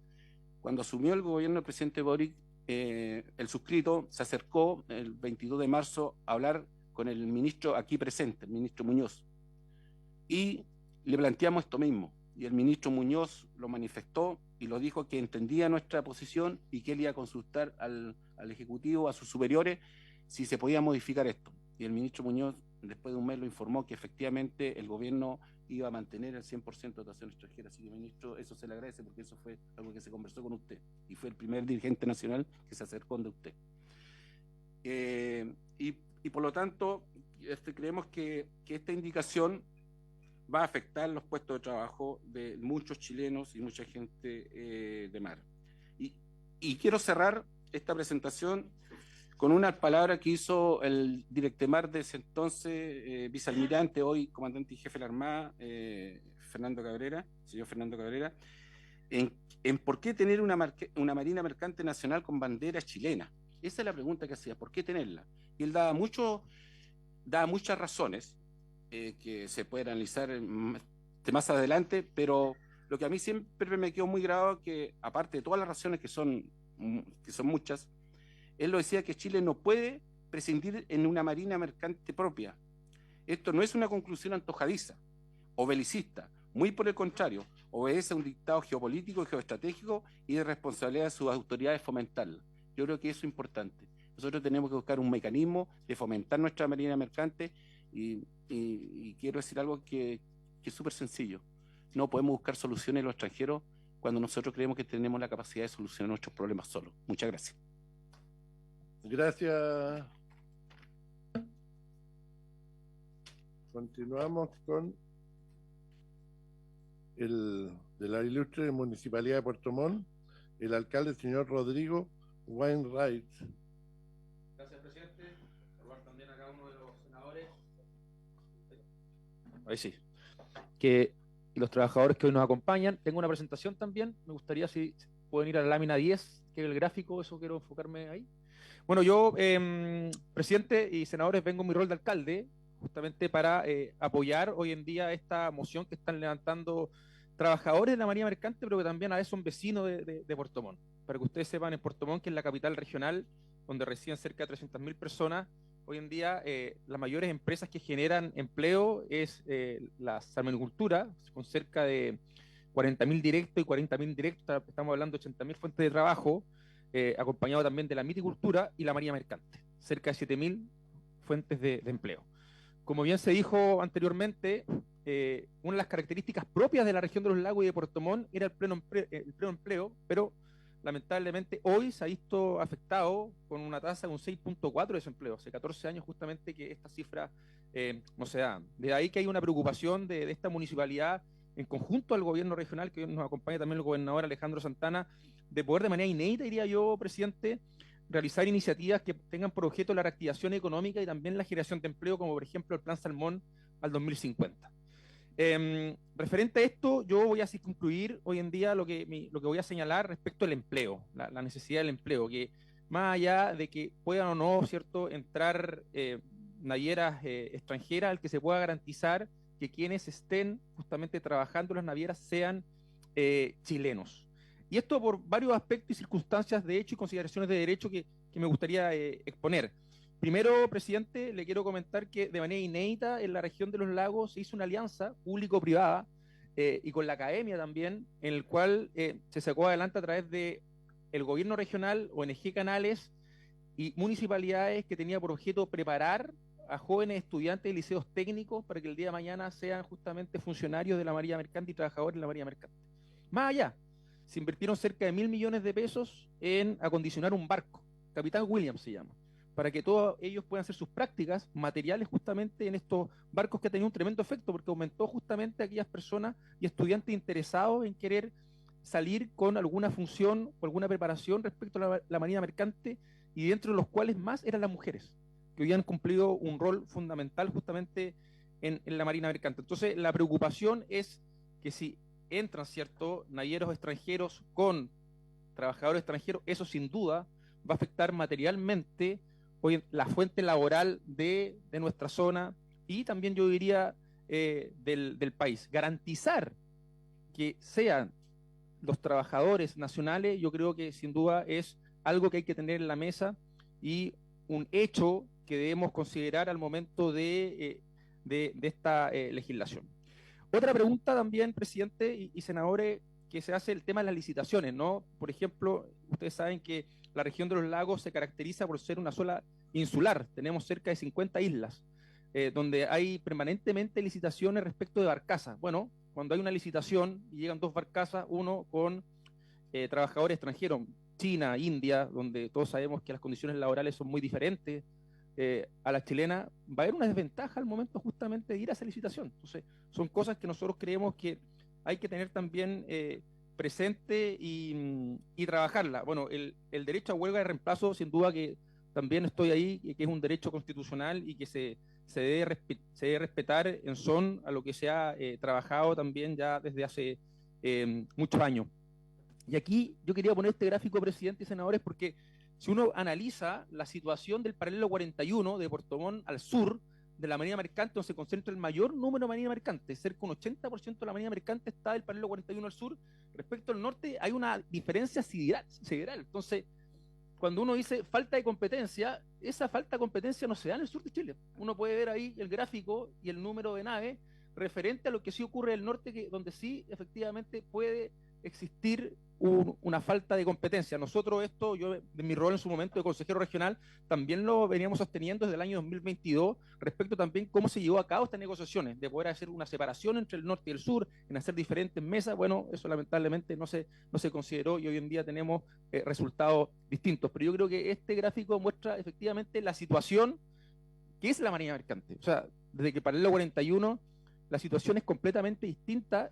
cuando asumió el gobierno del presidente Boric, el suscrito se acercó el 22 de marzo a hablar con el ministro aquí presente, el ministro Muñoz, y le planteamos esto mismo, y el ministro Muñoz lo manifestó y lo dijo que entendía nuestra posición y que él iba a consultar al Ejecutivo, a sus superiores, si se podía modificar esto. Y el ministro Muñoz, después de un mes, lo informó que efectivamente el gobierno iba a mantener el 100% de dotación extranjera. Así que, ministro, eso se le agradece porque eso fue algo que se conversó con usted y fue el primer dirigente nacional que se acercó de usted. Y por lo tanto, creemos que esta indicación va a afectar los puestos de trabajo de muchos chilenos y mucha gente de mar. Y quiero cerrar esta presentación con unas palabras que hizo el Directemar de ese entonces, vicealmirante, hoy comandante y jefe de la Armada, señor Fernando Cabrera, en por qué tener una Marina Mercante Nacional con bandera chilena. Esa es la pregunta que hacía, ¿por qué tenerla? Y él daba muchas razones que se pueden analizar más adelante, pero lo que a mí siempre me quedó muy grabado, que aparte de todas las razones que son muchas, él lo decía, que Chile no puede prescindir en una marina mercante propia. Esto no es una conclusión antojadiza o belicista, muy por el contrario, obedece a un dictado geopolítico y geoestratégico y de responsabilidad de sus autoridades fomentarla. Yo creo que eso es importante. Nosotros tenemos que buscar un mecanismo de fomentar nuestra marina mercante y quiero decir algo que es súper sencillo. No podemos buscar soluciones en los extranjeros cuando nosotros creemos que tenemos la capacidad de solucionar nuestros problemas solos. Muchas gracias. Gracias. Continuamos con el de la ilustre Municipalidad de Puerto Montt, el alcalde, señor Rodrigo Wainwright. Gracias, presidente. Saludar también a cada uno de los senadores. Ahí sí. Y los trabajadores que hoy nos acompañan. Tengo una presentación también. Me gustaría si pueden ir a la lámina 10, que es el gráfico, eso quiero enfocarme ahí. Bueno, yo, presidente y senadores, vengo en mi rol de alcalde, justamente para apoyar hoy en día esta moción que están levantando trabajadores de la Marina Mercante, pero que también a veces son vecinos de Puerto Montt. Para que ustedes sepan, en Puerto Montt, que es la capital regional, donde residen cerca de 300.000 personas, hoy en día las mayores empresas que generan empleo es la salmonicultura, con cerca de 40.000 directos y 40.000 indirectos, estamos hablando de 80.000 fuentes de trabajo, acompañado también de la miticultura y la marina mercante, cerca de 7.000 fuentes de empleo. Como bien se dijo anteriormente, una de las características propias de la región de los lagos y de Puerto Montt era el pleno empleo, pero lamentablemente hoy se ha visto afectado con una tasa de un 6.4 de desempleo. Hace 14 años justamente que esta cifra no se da. De ahí que hay una preocupación de esta municipalidad en conjunto al gobierno regional, que hoy nos acompaña también el gobernador Alejandro Santana, de poder de manera inédita, diría yo, presidente, realizar iniciativas que tengan por objeto la reactivación económica y también la generación de empleo, como por ejemplo el Plan Salmón al 2050. Referente a esto, yo voy a así concluir hoy en día lo que voy a señalar respecto al empleo, la necesidad del empleo, que más allá de que puedan o no, ¿cierto?, entrar navieras extranjeras, al que se pueda garantizar que quienes estén justamente trabajando en las navieras sean chilenos. Y esto por varios aspectos y circunstancias de hecho y consideraciones de derecho que me gustaría exponer. Primero, presidente, le quiero comentar que de manera inédita en la región de los lagos se hizo una alianza público-privada y con la academia también, en el cual se sacó adelante a través de el gobierno regional, ONG Canales y municipalidades, que tenía por objeto preparar a jóvenes estudiantes de liceos técnicos para que el día de mañana sean justamente funcionarios de la Marina Mercante y trabajadores de la Marina Mercante. Más allá, se invirtieron cerca de 1.000 millones de pesos en acondicionar un barco, Capitán Williams se llama, para que todos ellos puedan hacer sus prácticas materiales justamente en estos barcos, que ha tenido un tremendo efecto porque aumentó justamente a aquellas personas y estudiantes interesados en querer salir con alguna función o alguna preparación respecto a la Marina Mercante, y dentro de los cuales más eran las mujeres, que hoy han cumplido un rol fundamental justamente en la Marina Mercante. Entonces, la preocupación es que si entran, ¿cierto?, navieros extranjeros con trabajadores extranjeros, eso sin duda va a afectar materialmente hoy la fuente laboral de nuestra zona y también, yo diría, del país. Garantizar que sean los trabajadores nacionales, yo creo que sin duda es algo que hay que tener en la mesa y un hecho que debemos considerar al momento de esta legislación. Otra pregunta también, presidente y senadores, que se hace el tema de las licitaciones, ¿no? Por ejemplo, ustedes saben que la región de los lagos se caracteriza por ser una sola insular. Tenemos cerca de 50 islas, donde hay permanentemente licitaciones respecto de barcazas. Bueno, cuando hay una licitación y llegan dos barcazas, uno con trabajadores extranjeros, China, India, donde todos sabemos que las condiciones laborales son muy diferentes a la chilena, va a haber una desventaja al momento justamente de ir a esa licitación. Entonces, son cosas que nosotros creemos que hay que tener también presente y trabajarla. Bueno, el derecho a huelga de reemplazo, sin duda que también estoy ahí, que es un derecho constitucional y que se debe respetar en son a lo que se ha trabajado también ya desde hace muchos años. Y aquí yo quería poner este gráfico, presidente y senadores, porque si uno analiza la situación del paralelo 41 de Puerto Montt al sur de la marina mercante, donde se concentra el mayor número de marina mercante, cerca de un 80% de la marina mercante está del paralelo 41 al sur, respecto al norte hay una diferencia sideral. Entonces, cuando uno dice falta de competencia, esa falta de competencia no se da en el sur de Chile. Uno puede ver ahí el gráfico y el número de naves referente a lo que sí ocurre en el norte, donde sí efectivamente puede existir una falta de competencia. Nosotros esto, yo en mi rol en su momento de consejero regional, también lo veníamos sosteniendo desde el año 2022, respecto también cómo se llevó a cabo estas negociaciones, de poder hacer una separación entre el norte y el sur, en hacer diferentes mesas. Bueno, eso lamentablemente no se consideró y hoy en día tenemos resultados distintos. Pero yo creo que este gráfico muestra efectivamente la situación que es la marina mercante. O sea, desde que paralelo 41, la situación es completamente distinta,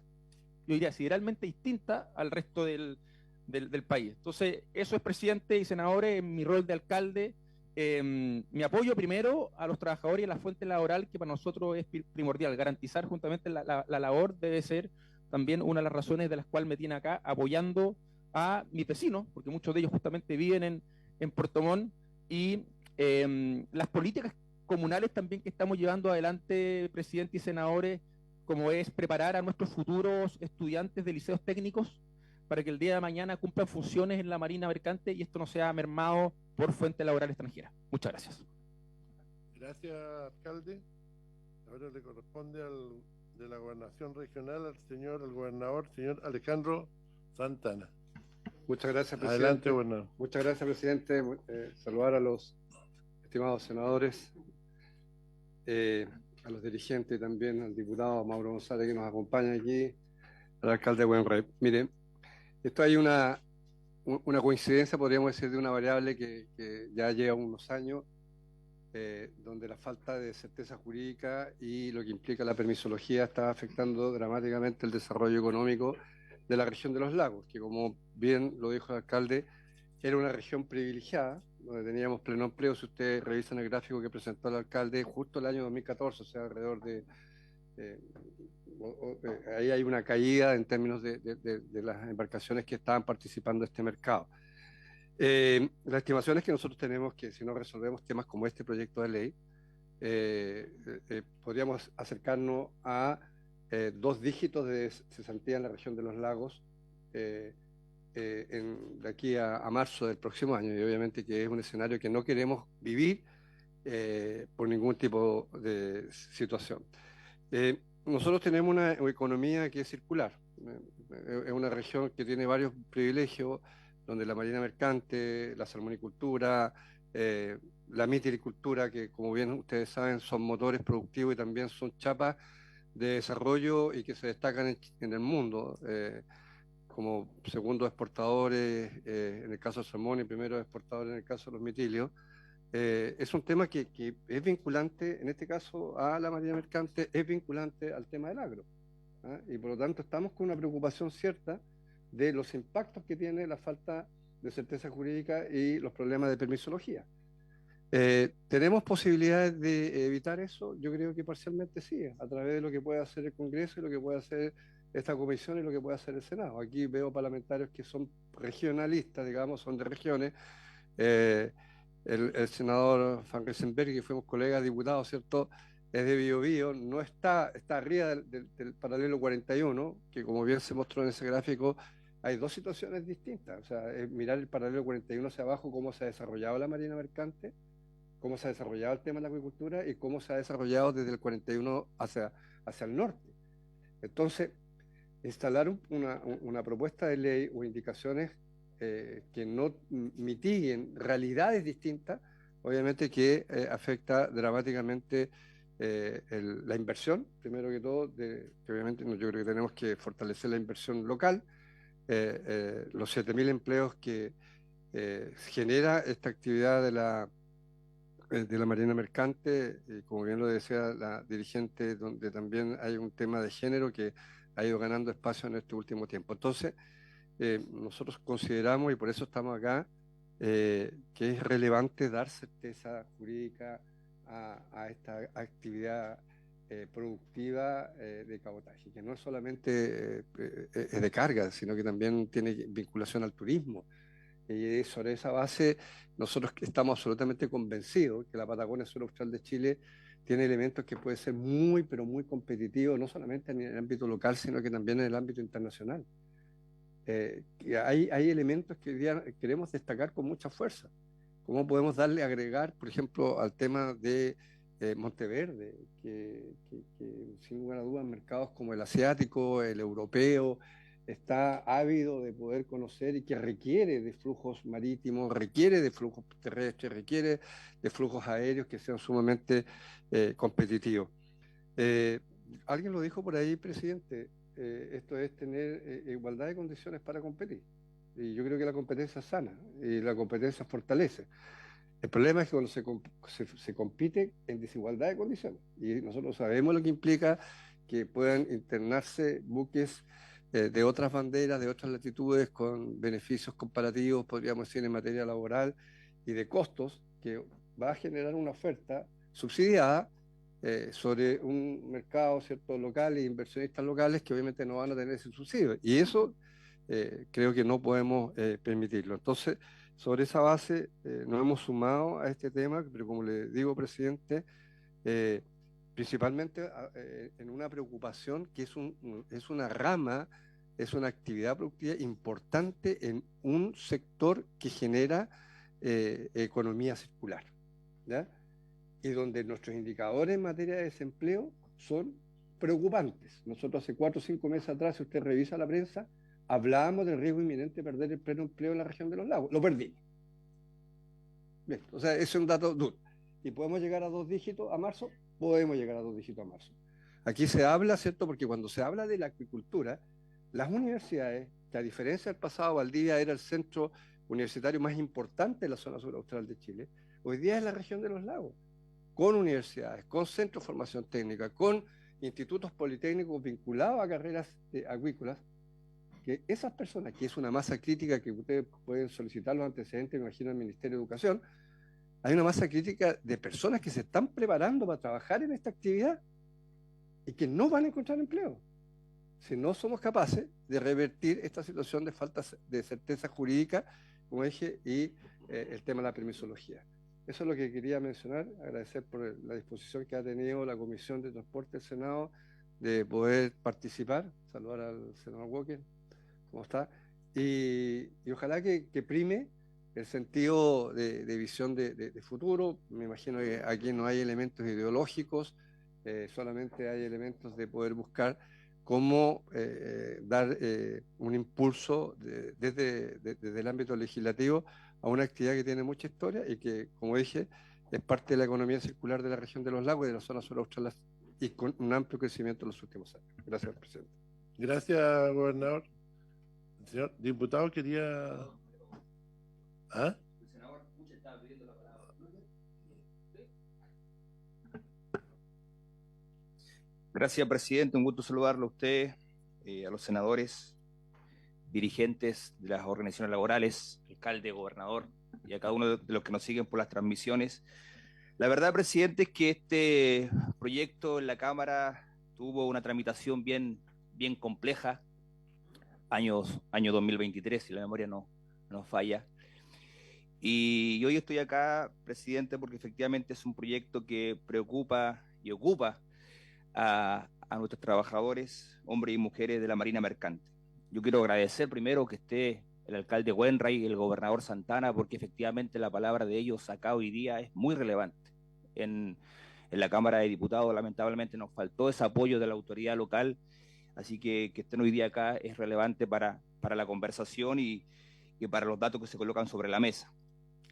yo diría sideralmente distinta al resto del país. Entonces, eso es, presidente y senadores, en mi rol de alcalde, mi apoyo primero a los trabajadores y a la fuente laboral, que para nosotros es primordial. Garantizar juntamente la labor debe ser también una de las razones de las cuales me tiene acá apoyando a mis vecinos, porque muchos de ellos justamente viven en Puerto Montt, y las políticas comunales también que estamos llevando adelante, presidente y senadores, como es preparar a nuestros futuros estudiantes de liceos técnicos para que el día de mañana cumplan funciones en la marina mercante y esto no sea mermado por fuente laboral extranjera. Muchas gracias. Gracias, alcalde. Ahora le corresponde de la gobernación regional al gobernador, señor Alejandro Santana. Muchas gracias, presidente. Adelante, gobernador. Muchas gracias, presidente. Saludar a los estimados senadores, a los dirigentes y también al diputado Mauro González que nos acompaña aquí, al alcalde Buenrey. Mire, esto hay una coincidencia, podríamos decir, de una variable que ya lleva unos años, donde la falta de certeza jurídica y lo que implica la permisología está afectando dramáticamente el desarrollo económico de la región de los lagos, que como bien lo dijo el alcalde, era una región privilegiada, donde teníamos pleno empleo. Si ustedes revisan el gráfico que presentó el alcalde, justo el año 2014, o sea, alrededor de... ahí hay una caída en términos de las embarcaciones que estaban participando en este mercado. La estimación es que nosotros tenemos que, si no resolvemos temas como este proyecto de ley, podríamos acercarnos a 2 dígitos de cesantía en la región de los lagos de aquí a marzo del próximo año, y obviamente que es un escenario que no queremos vivir por ningún tipo de situación. Nosotros tenemos una economía que es circular, es una región que tiene varios privilegios, donde la marina mercante, la salmonicultura, la mitilicultura, que como bien ustedes saben son motores productivos y también son chapas de desarrollo y que se destacan en el mundo, como segundos exportadores en el caso del salmón y primeros exportadores en el caso de los mitilios. Es un tema que es vinculante, en este caso, a la marina mercante, es vinculante al tema del agro, ¿ah? Y por lo tanto estamos con una preocupación cierta de los impactos que tiene la falta de certeza jurídica y los problemas de permisología. ¿Tenemos posibilidades de evitar eso? Yo creo que parcialmente sí, a través de lo que puede hacer el Congreso y lo que puede hacer esta comisión y lo que puede hacer el Senado. Aquí veo parlamentarios que son regionalistas, digamos, son de regiones. El senador Van Riesenberg, que fuimos colegas diputados, ¿cierto?, es de Biobío, no está arriba del paralelo 41, que como bien se mostró en ese gráfico, hay dos situaciones distintas. O sea, es mirar el paralelo 41 hacia abajo, cómo se ha desarrollado la marina mercante, cómo se ha desarrollado el tema de la acuicultura y cómo se ha desarrollado desde el 41 hacia el norte. Entonces, instalar una propuesta de ley o indicaciones que no mitiguen realidades distintas, obviamente que afecta dramáticamente la inversión, primero que todo, que obviamente yo creo que tenemos que fortalecer la inversión local, los 7.000 empleos que genera esta actividad de la marina mercante, como bien lo decía la dirigente, donde también hay un tema de género que ha ido ganando espacio en este último tiempo. Entonces, nosotros consideramos, y por eso estamos acá, que es relevante dar certeza jurídica a esta actividad productiva de cabotaje, que no es solamente es de carga, sino que también tiene vinculación al turismo. Y sobre esa base, nosotros estamos absolutamente convencidos que la Patagonia Sur Austral de Chile tiene elementos que puede ser muy, pero muy competitivo, no solamente en el ámbito local, sino que también en el ámbito internacional. Hay elementos que hoy día queremos destacar con mucha fuerza. ¿Cómo podemos agregar, por ejemplo, al tema de Monteverde, que sin lugar a dudas mercados como el asiático, el europeo, está ávido de poder conocer y que requiere de flujos marítimos, requiere de flujos terrestres, requiere de flujos aéreos que sean sumamente competitivos. Alguien lo dijo por ahí, presidente, esto es tener igualdad de condiciones para competir. Y yo creo que la competencia es sana y la competencia fortalece. El problema es que cuando se compite en desigualdad de condiciones, y nosotros sabemos lo que implica que puedan internarse buques de otras banderas, de otras latitudes, con beneficios comparativos, podríamos decir, en materia laboral y de costos, que va a generar una oferta subsidiada sobre un mercado, ¿cierto?, local e inversionistas locales que obviamente no van a tener ese subsidio. Y eso creo que no podemos permitirlo. Entonces, sobre esa base nos hemos sumado a este tema, pero como le digo, presidente, principalmente en una preocupación que es una rama, es una actividad productiva importante en un sector que genera economía circular, ¿ya? Y donde nuestros indicadores en materia de desempleo son preocupantes. Nosotros hace 4 o 5 meses atrás, si usted revisa la prensa, hablábamos del riesgo inminente de perder el pleno empleo en la región de los lagos. Lo perdimos. Bien, o sea, ese es un dato duro. ¿Y podemos llegar a 2 dígitos a marzo? Podemos llegar a 2 dígitos a marzo. Aquí se habla, ¿cierto? Porque cuando se habla de la acuicultura, las universidades, que a diferencia del pasado, Valdivia era el centro universitario más importante de la zona sur austral de Chile, hoy día es la región de los lagos, con universidades, con centros de formación técnica, con institutos politécnicos vinculados a carreras acuícolas, que esas personas, que es una masa crítica que ustedes pueden solicitar los antecedentes, me imagino, al Ministerio de Educación, hay una masa crítica de personas que se están preparando para trabajar en esta actividad y que no van a encontrar empleo si no somos capaces de revertir esta situación de falta de certeza jurídica, como dije, y el tema de la permisología. Eso es lo que quería mencionar, agradecer por la disposición que ha tenido la Comisión de Transporte del Senado de poder participar, saludar al senador Walker, ¿cómo está? Y ojalá que prime el sentido de visión de futuro. Me imagino que aquí no hay elementos ideológicos, solamente hay elementos de poder buscar cómo dar un impulso desde el ámbito legislativo a una actividad que tiene mucha historia y que, como dije, es parte de la economía circular de la región de los lagos y de la zona sur austral y con un amplio crecimiento en los últimos años. Gracias, presidente. Gracias, gobernador. El señor diputado quería... ¿Ah? El senador Puche estaba pidiendo la palabra. Gracias, presidente. Un gusto saludarlo a usted, a los senadores, dirigentes de las organizaciones laborales, alcalde, gobernador y a cada uno de los que nos siguen por las transmisiones. La verdad, presidente, es que este proyecto en la Cámara tuvo una tramitación bien compleja, año 2023, si la memoria no falla. Y hoy estoy acá, presidente, porque efectivamente es un proyecto que preocupa y ocupa a nuestros trabajadores, hombres y mujeres de la Marina Mercante. Yo quiero agradecer primero que esté el alcalde Wainwright y el gobernador Santana, porque efectivamente la palabra de ellos acá hoy día es muy relevante. En la Cámara de Diputados lamentablemente nos faltó ese apoyo de la autoridad local, así que estén hoy día acá es relevante para la conversación y para los datos que se colocan sobre la mesa.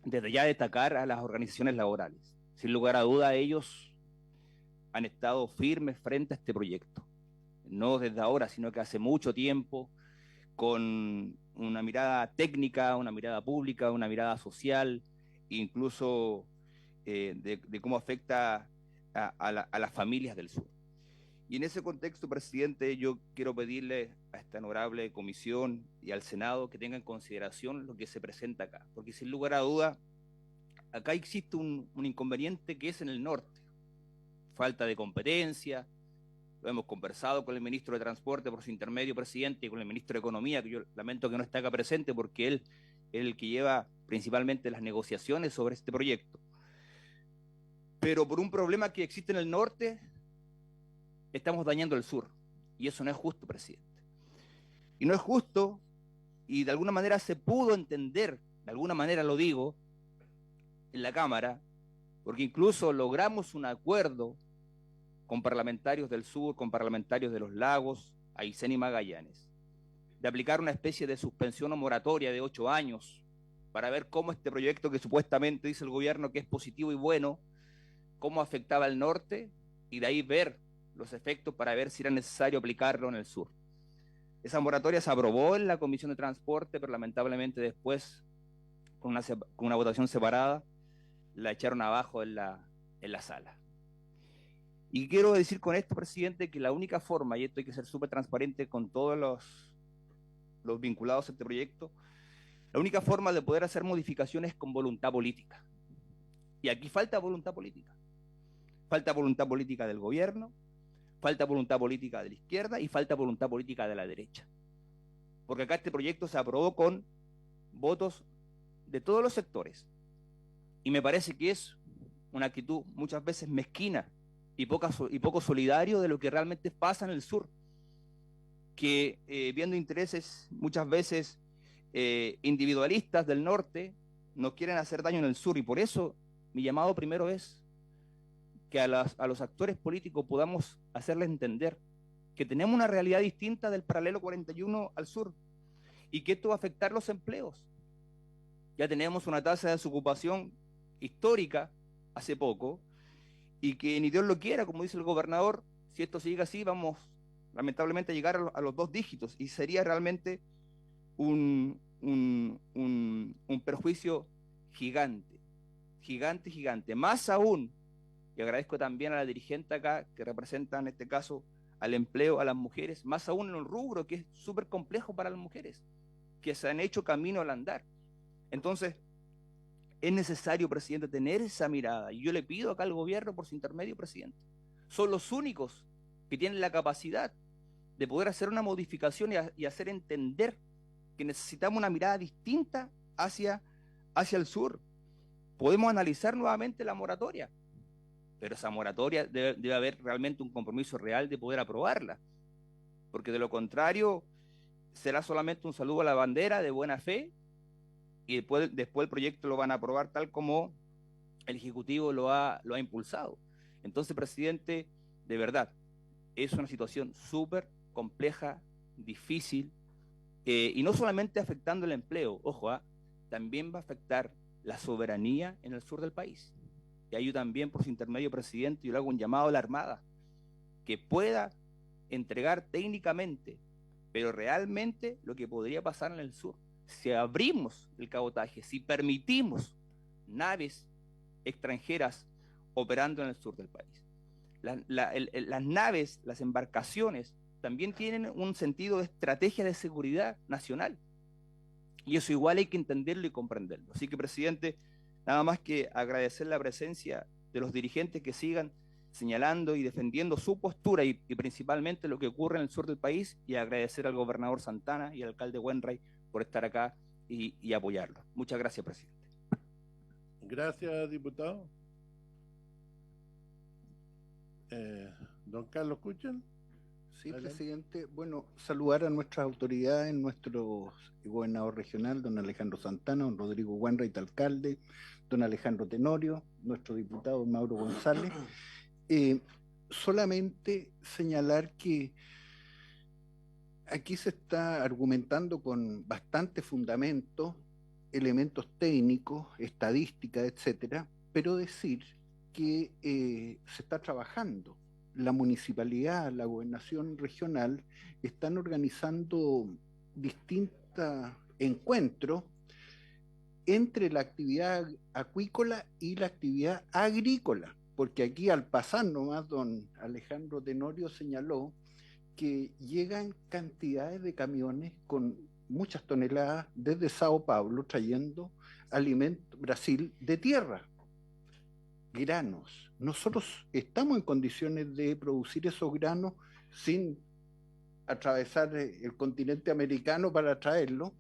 Desde ya destacar a las organizaciones laborales. Sin lugar a duda, ellos han estado firmes frente a este proyecto. No desde ahora, sino que hace mucho tiempo, con una mirada técnica, una mirada pública, una mirada social, incluso de cómo afecta a las familias del sur. Y en ese contexto, presidente, yo quiero pedirle a esta honorable comisión y al Senado que tengan en consideración lo que se presenta acá, porque sin lugar a duda, acá existe un inconveniente que es en el norte, falta de competencia. Lo hemos conversado con el ministro de Transporte por su intermedio, presidente, y con el ministro de Economía, que yo lamento que no esté acá presente porque él es el que lleva principalmente las negociaciones sobre este proyecto. Pero por un problema que existe en el norte, estamos dañando el sur. Y eso no es justo, presidente. Y no es justo, y de alguna manera se pudo entender, de alguna manera lo digo, en la Cámara, porque incluso logramos un acuerdo con parlamentarios del sur, con parlamentarios de los lagos, Aysén y Magallanes, de aplicar una especie de suspensión o moratoria de 8 años para ver cómo este proyecto que supuestamente dice el gobierno que es positivo y bueno, cómo afectaba al norte y de ahí ver los efectos para ver si era necesario aplicarlo en el sur. Esa moratoria se aprobó en la Comisión de Transporte, pero lamentablemente después, con una votación separada, la echaron abajo en la sala. Y quiero decir con esto, presidente, que la única forma, y esto hay que ser súper transparente con todos los vinculados a este proyecto, la única forma de poder hacer modificaciones es con voluntad política. Y aquí falta voluntad política. Falta voluntad política del gobierno, falta voluntad política de la izquierda y falta voluntad política de la derecha. Porque acá este proyecto se aprobó con votos de todos los sectores. Y me parece que es una actitud muchas veces mezquina y poco solidario de lo que realmente pasa en el sur, que viendo intereses muchas veces individualistas del norte, nos quieren hacer daño en el sur, y por eso mi llamado primero es que a los actores políticos podamos hacerles entender que tenemos una realidad distinta del paralelo 41 al sur, y que esto va a afectar los empleos. Ya tenemos una tasa de desocupación histórica hace poco, y que ni Dios lo quiera, como dice el gobernador, si esto sigue así, vamos lamentablemente a llegar a los 2 dígitos, y sería realmente un perjuicio gigante, gigante. Más aún, y agradezco también a la dirigente acá, que representa en este caso al empleo, a las mujeres, más aún en un rubro que es súper complejo para las mujeres, que se han hecho camino al andar. Entonces, es necesario, presidente, tener esa mirada, y yo le pido acá al gobierno por su intermedio, presidente. Son los únicos que tienen la capacidad de poder hacer una modificación y hacer entender que necesitamos una mirada distinta hacia el sur. Podemos analizar nuevamente la moratoria, pero esa moratoria debe haber realmente un compromiso real de poder aprobarla, porque de lo contrario será solamente un saludo a la bandera de buena fe, y después el proyecto lo van a aprobar tal como el Ejecutivo lo ha impulsado. Entonces, presidente, de verdad, es una situación súper compleja, difícil, y no solamente afectando el empleo, ojo, también va a afectar la soberanía en el sur del país. Y ahí yo también, por su intermedio, presidente, yo le hago un llamado a la Armada, que pueda entregar técnicamente, pero realmente lo que podría pasar en el sur. Si abrimos el cabotaje, si permitimos naves extranjeras operando en el sur del país. Las naves, las embarcaciones, también tienen un sentido de estrategia de seguridad nacional. Y eso igual hay que entenderlo y comprenderlo. Así que, presidente, nada más que agradecer la presencia de los dirigentes que sigan señalando y defendiendo su postura y principalmente lo que ocurre en el sur del país, y agradecer al gobernador Santana y al alcalde Wainwright por estar acá y apoyarlo. Muchas gracias, presidente. Gracias, diputado. Don Carlos Kuchen. Sí, Adelante. presidente. Bueno, saludar a nuestras autoridades, nuestro gobernador regional, don Alejandro Santana, don Rodrigo Wainwright, alcalde, don Alejandro Tenorio, nuestro diputado Mauro González. Solamente señalar que aquí se está argumentando con bastante fundamento, elementos técnicos, estadística, etcétera, pero decir que se está trabajando. La municipalidad, la gobernación regional están organizando distintos encuentros entre la actividad acuícola y la actividad agrícola, porque aquí al pasar nomás don Alejandro Tenorio señaló que llegan cantidades de camiones con muchas toneladas desde Sao Paulo trayendo alimentos Brasil de tierra, granos. Nosotros estamos en condiciones de producir esos granos sin atravesar el continente americano para traerlo.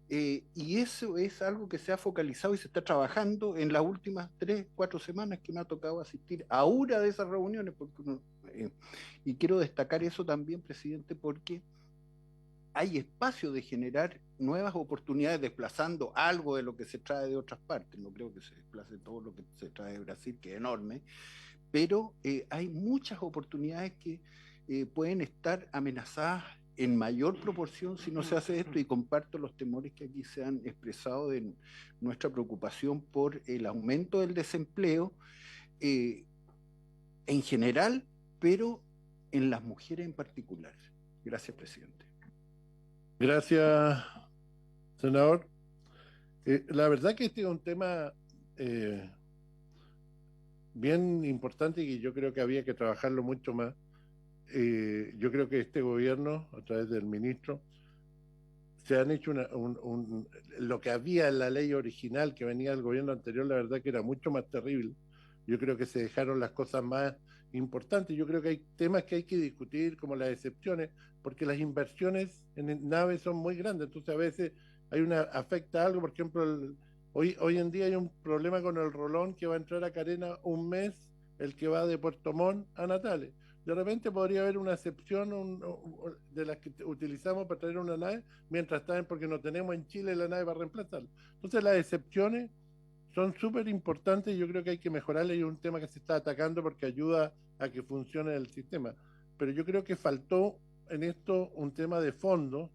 Y eso es algo que se ha focalizado y se está trabajando en las últimas 3, 4 semanas que me ha tocado asistir a una de esas reuniones. Y quiero destacar eso también, presidente, porque hay espacio de generar nuevas oportunidades desplazando algo de lo que se trae de otras partes. No creo que se desplace todo lo que se trae de Brasil, que es enorme, pero hay muchas oportunidades que pueden estar amenazadas en mayor proporción si no se hace esto, y comparto los temores que aquí se han expresado de nuestra preocupación por el aumento del desempleo en general, pero en las mujeres en particular. Gracias, presidente. Gracias, senador. La verdad que este es un tema bien importante y que yo creo que había que trabajarlo mucho más. Yo creo que este gobierno, a través del ministro, se han hecho lo que había en la ley original que venía del gobierno anterior, la verdad que era mucho más terrible. Yo creo que se dejaron las cosas más importantes. Yo creo que hay temas que hay que discutir, como las excepciones, porque las inversiones en naves son muy grandes, entonces a veces afecta algo. Por ejemplo, hoy en día hay un problema con el rolón que va a entrar a Carena un mes, el que va de Puerto Montt a Natales. De repente podría haber una excepción de las que utilizamos para traer una nave, mientras están, porque no tenemos en Chile la nave para reemplazarla. Entonces las excepciones son súper importantes y yo creo que hay que mejorarla, y es un tema que se está atacando porque ayuda a que funcione el sistema. Pero yo creo que faltó en esto un tema de fondo,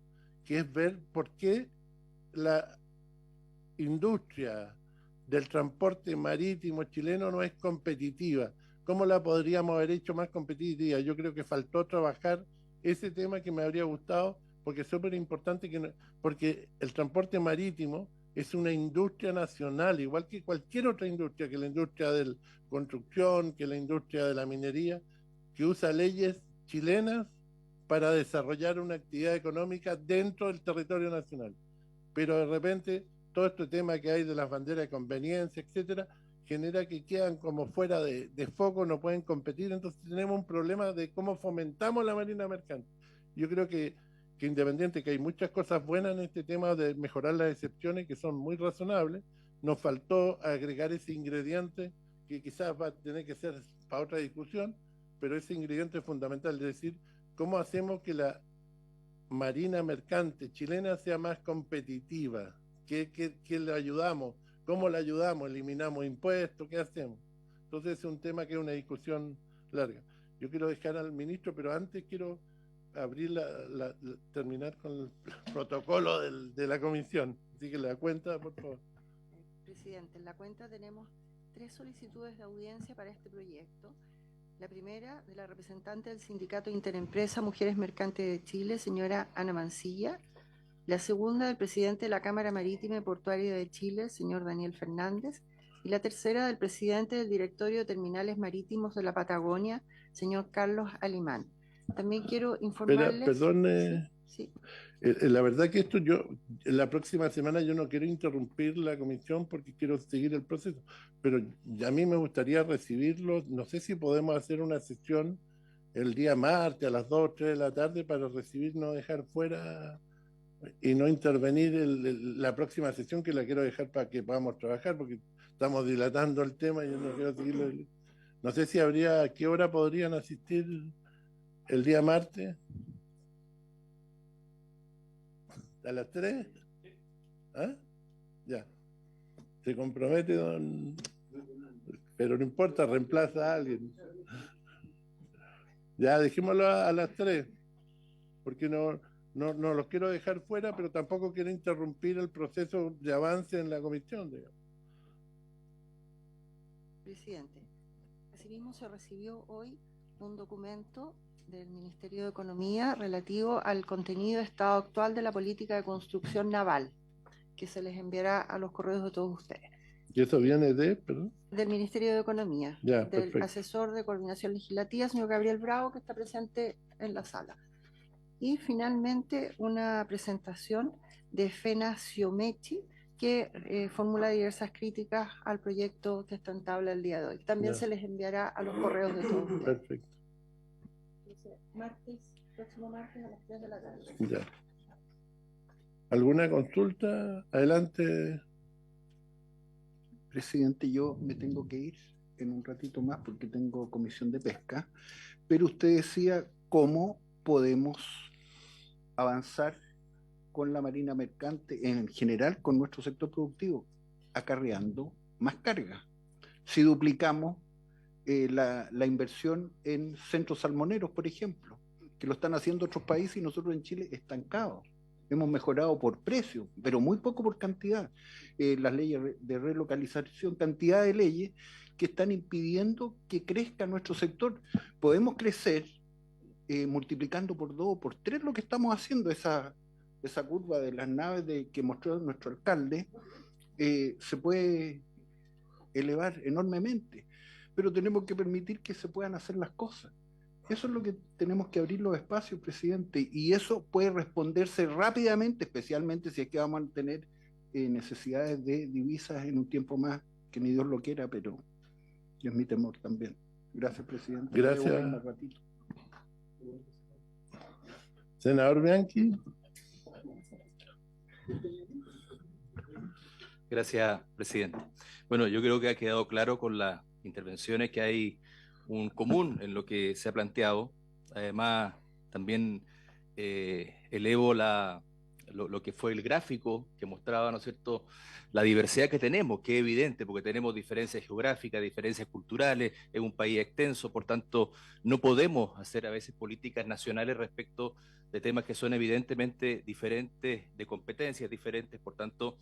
que es ver por qué la industria del transporte marítimo chileno no es competitiva. ¿Cómo la podríamos haber hecho más competitiva? Yo creo que faltó trabajar ese tema, que me habría gustado, porque es súper importante, porque el transporte marítimo es una industria nacional, igual que cualquier otra industria, que la industria de la construcción, que la industria de la minería, que usa leyes chilenas para desarrollar una actividad económica dentro del territorio nacional. Pero de repente todo este tema que hay de las banderas de conveniencia, etcétera, genera que quedan como fuera de foco, no pueden competir. Entonces tenemos un problema de cómo fomentamos la marina mercante. Yo creo que independiente que hay muchas cosas buenas en este tema de mejorar las excepciones, que son muy razonables, nos faltó agregar ese ingrediente que quizás va a tener que ser para otra discusión, pero ese ingrediente es fundamental, es decir, cómo hacemos que la marina mercante chilena sea más competitiva. ¿Qué le ayudamos? ¿Cómo le ayudamos? ¿Eliminamos impuestos? ¿Qué hacemos? Entonces es un tema que es una discusión larga. Yo quiero dejar al ministro, pero antes quiero abrir terminar con el protocolo de la comisión. Así que la cuenta, por favor. Presidente, en la cuenta tenemos 3 solicitudes de audiencia para este proyecto. La primera, de la representante del Sindicato Interempresa Mujeres Mercantes de Chile, señora Ana Mancilla. La segunda, del presidente de la Cámara Marítima y Portuaria de Chile, señor Daniel Fernández. Y la tercera, del presidente del Directorio de Terminales Marítimos de la Patagonia, señor Carlos Alimán. También quiero informarles... Perdón, sí. La verdad que la próxima semana yo no quiero interrumpir la comisión porque quiero seguir el proceso, pero a mí me gustaría recibirlo. No sé si podemos hacer una sesión el día martes a las 2 o 3 de la tarde para recibir, no dejar fuera y no intervenir la próxima sesión, que la quiero dejar para que podamos trabajar, porque estamos dilatando el tema y yo no quiero seguirlo. No sé si ¿a qué hora podrían asistir el día martes a las 3. ¿Ah? Ya. Se compromete, don... Pero no importa, reemplaza a alguien. Ya, dejémoslo a las 3, porque no los quiero dejar fuera, pero tampoco quiero interrumpir el proceso de avance en la comisión, digamos. Presidente, asimismo se recibió hoy un documento del Ministerio de Economía relativo al contenido de estado actual de la política de construcción naval, que se les enviará a los correos de todos ustedes. ¿Y eso viene de, perdón? Del Ministerio de Economía, Ya, del perfecto. asesor de coordinación legislativa, señor Gabriel Bravo, que está presente en la sala. Y finalmente una presentación de Fena Siomechi, que formula diversas críticas al proyecto que está en tabla el día de hoy. También Ya. se les enviará a los correos de todos ustedes. Perfecto. Próximo martes a las 3 de la tarde. Ya. ¿Alguna consulta? Adelante. Presidente, yo me tengo que ir en un ratito más porque tengo comisión de pesca, pero usted decía cómo podemos avanzar con la marina mercante, en general con nuestro sector productivo, acarreando más carga. Si duplicamos la inversión en centros salmoneros, por ejemplo, que lo están haciendo otros países y nosotros en Chile estancados. Hemos mejorado por precio, pero muy poco por cantidad. Las leyes de relocalización, cantidad de leyes que están impidiendo que crezca nuestro sector. Podemos crecer multiplicando por 2 o por 3 lo que estamos haciendo. Esa curva de las naves que mostró nuestro alcalde se puede elevar enormemente, pero tenemos que permitir que se puedan hacer las cosas. Eso es lo que tenemos que abrir los espacios, presidente, y eso puede responderse rápidamente, especialmente si es que vamos a tener necesidades de divisas en un tiempo más, que ni Dios lo quiera, pero es mi temor también. Gracias, presidente. Gracias. Senador Bianchi. Gracias, presidente. Bueno, yo creo que ha quedado claro con las intervenciones que hay un común en lo que se ha planteado. Además, también elevo lo que fue el gráfico que mostraba, ¿no es cierto?, la diversidad que tenemos, que es evidente, porque tenemos diferencias geográficas, diferencias culturales, es un país extenso, por tanto, no podemos hacer a veces políticas nacionales respecto de temas que son evidentemente diferentes, de competencias diferentes, por tanto,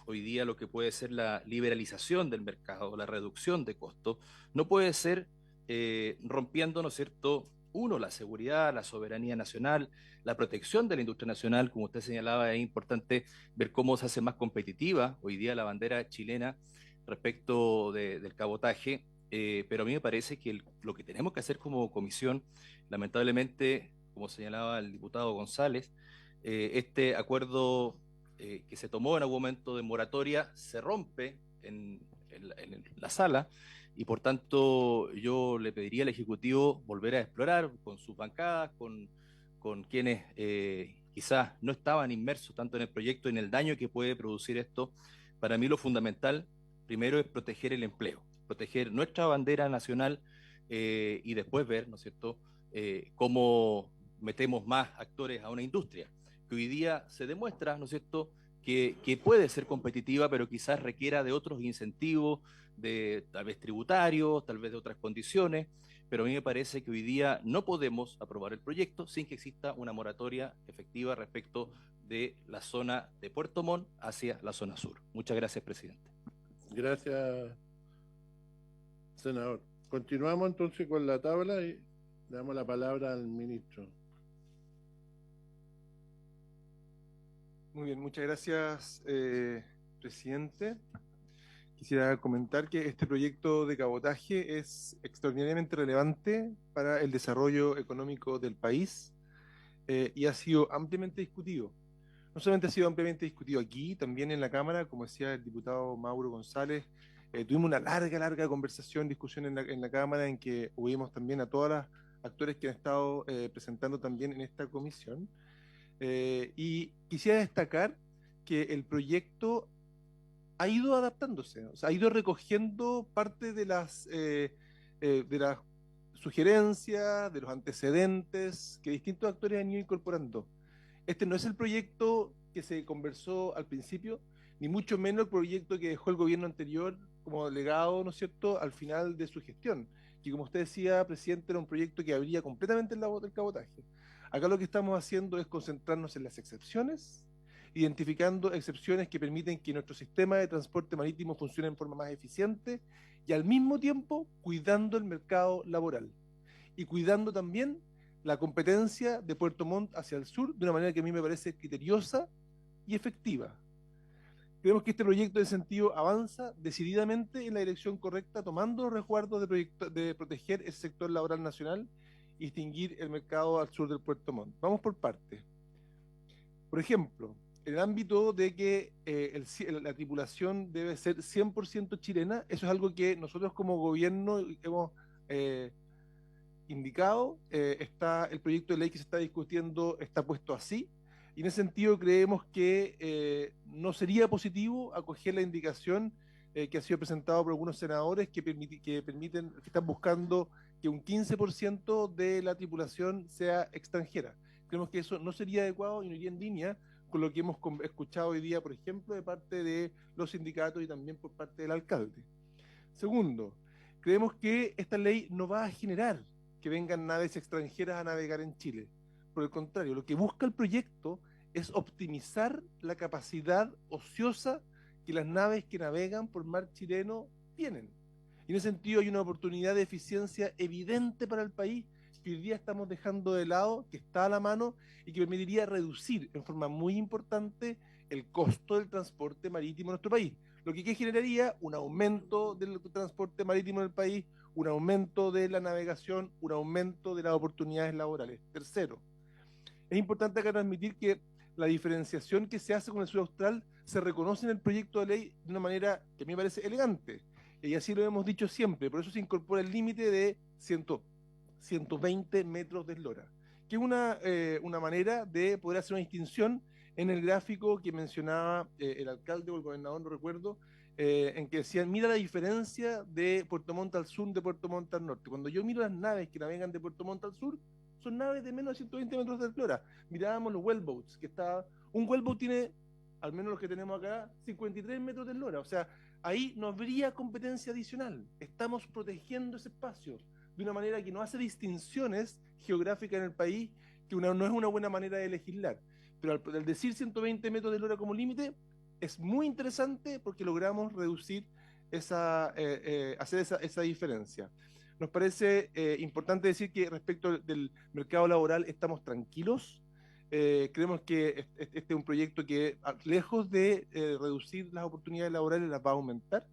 hoy día lo que puede ser la liberalización del mercado, la reducción de costos, no puede ser rompiendo, ¿no es cierto?, uno, la seguridad, la soberanía nacional, la protección de la industria nacional. Como usted señalaba, es importante ver cómo se hace más competitiva hoy día la bandera chilena respecto del cabotaje, pero a mí me parece que lo que tenemos que hacer como comisión, lamentablemente, como señalaba el diputado González, este acuerdo que se tomó en algún momento de moratoria se rompe en la sala, y por tanto yo le pediría al Ejecutivo volver a explorar con sus bancadas, con quienes quizás no estaban inmersos tanto en el proyecto y en el daño que puede producir esto. Para mí lo fundamental primero es proteger el empleo, proteger nuestra bandera nacional y después ver, ¿no es cierto?, cómo metemos más actores a una industria que hoy día se demuestra, ¿no es cierto?, que puede ser competitiva, pero quizás requiera de otros incentivos, tal vez tributarios, tal vez de otras condiciones, pero a mí me parece que hoy día no podemos aprobar el proyecto sin que exista una moratoria efectiva respecto de la zona de Puerto Montt hacia la zona sur. Muchas gracias, presidente. Gracias, senador. Continuamos entonces con la tabla y le damos la palabra al ministro. Muy bien, muchas gracias, presidente. Quisiera comentar que este proyecto de cabotaje es extraordinariamente relevante para el desarrollo económico del país y ha sido ampliamente discutido. No solamente ha sido ampliamente discutido aquí, también en la Cámara, como decía el diputado Mauro González, tuvimos una larga conversación, discusión en la Cámara, en que oímos también a todos los actores que han estado presentando también en esta comisión. Y quisiera destacar que el proyecto ha ido adaptándose, o sea, ha ido recogiendo parte de las sugerencias, de los antecedentes que distintos actores han ido incorporando. Este no es el proyecto que se conversó al principio, ni mucho menos el proyecto que dejó el gobierno anterior como legado, ¿no es cierto?, al final de su gestión, que como usted decía, presidente, era un proyecto que abría completamente el cabotaje. Acá lo que estamos haciendo es concentrarnos en las excepciones, identificando excepciones que permiten que nuestro sistema de transporte marítimo funcione en forma más eficiente y al mismo tiempo cuidando el mercado laboral y cuidando también la competencia de Puerto Montt hacia el sur de una manera que a mí me parece criteriosa y efectiva. Creemos que este proyecto de sentido avanza decididamente en la dirección correcta, tomando los resguardos de proteger el sector laboral nacional y distinguir el mercado al sur del Puerto Montt. Vamos por partes. Por ejemplo, en el ámbito de que la tripulación debe ser 100% chilena, eso es algo que nosotros como gobierno hemos indicado, el proyecto de ley que se está discutiendo está puesto así, y en ese sentido creemos que no sería positivo acoger la indicación que ha sido presentado por algunos senadores que están buscando que un 15% de la tripulación sea extranjera. Creemos que eso no sería adecuado y no iría en línea con lo que hemos escuchado hoy día, por ejemplo, de parte de los sindicatos y también por parte del alcalde. Segundo, creemos que esta ley no va a generar que vengan naves extranjeras a navegar en Chile. Por el contrario, lo que busca el proyecto es optimizar la capacidad ociosa que las naves que navegan por mar chileno tienen. Y en ese sentido hay una oportunidad de eficiencia evidente para el país que hoy día estamos dejando de lado, que está a la mano y que permitiría reducir en forma muy importante el costo del transporte marítimo en nuestro país. Lo que generaría un aumento del transporte marítimo en el país, un aumento de la navegación, un aumento de las oportunidades laborales. Tercero, es importante acá transmitir que la diferenciación que se hace con el sur austral se reconoce en el proyecto de ley de una manera que a mí me parece elegante, y así lo hemos dicho siempre, por eso se incorpora el límite de 120 metros de eslora, que es una manera de poder hacer una distinción en el gráfico que mencionaba el alcalde o el gobernador, no recuerdo, en que decían, mira la diferencia de Puerto Montt al sur de Puerto Montt al norte. Cuando yo miro las naves que navegan de Puerto Montt al sur, son naves de menos de 120 metros de eslora. Mirábamos los wellboats, un wellboat tiene, al menos los que tenemos acá, 53 metros de eslora. O sea, ahí no habría competencia adicional. Estamos protegiendo ese espacio de una manera que no hace distinciones geográficas en el país, que no es una buena manera de legislar. Pero al decir 120 metros de eslora como límite, es muy interesante porque logramos reducir hacer esa diferencia. Nos parece importante decir que respecto del mercado laboral estamos tranquilos. Creemos que este es un proyecto que, lejos de reducir las oportunidades laborales, las va a aumentar.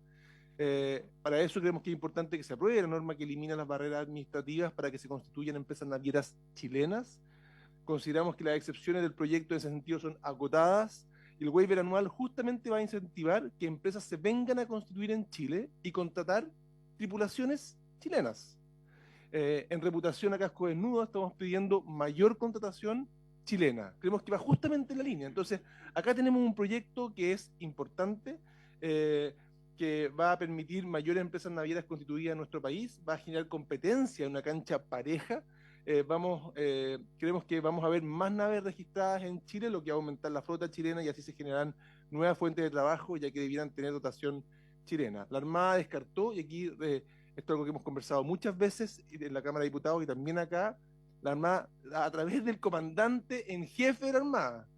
Para eso creemos que es importante que se apruebe la norma que elimina las barreras administrativas para que se constituyan empresas navieras chilenas. Consideramos que las excepciones del proyecto en ese sentido son acotadas y el waiver anual justamente va a incentivar que empresas se vengan a constituir en Chile y contratar tripulaciones chilenas. En reputación a casco desnudo estamos pidiendo mayor contratación chilena. Creemos que va justamente en la línea. Entonces, acá tenemos un proyecto que es importante, que va a permitir mayores empresas navieras constituidas en nuestro país, va a generar competencia en una cancha pareja. Creemos que vamos a ver más naves registradas en Chile, lo que va a aumentar la flota chilena y así se generarán nuevas fuentes de trabajo, ya que debieran tener dotación chilena. La Armada descartó, y aquí esto es algo que hemos conversado muchas veces en la Cámara de Diputados y también acá, la Armada, a través del comandante en jefe de la Armada,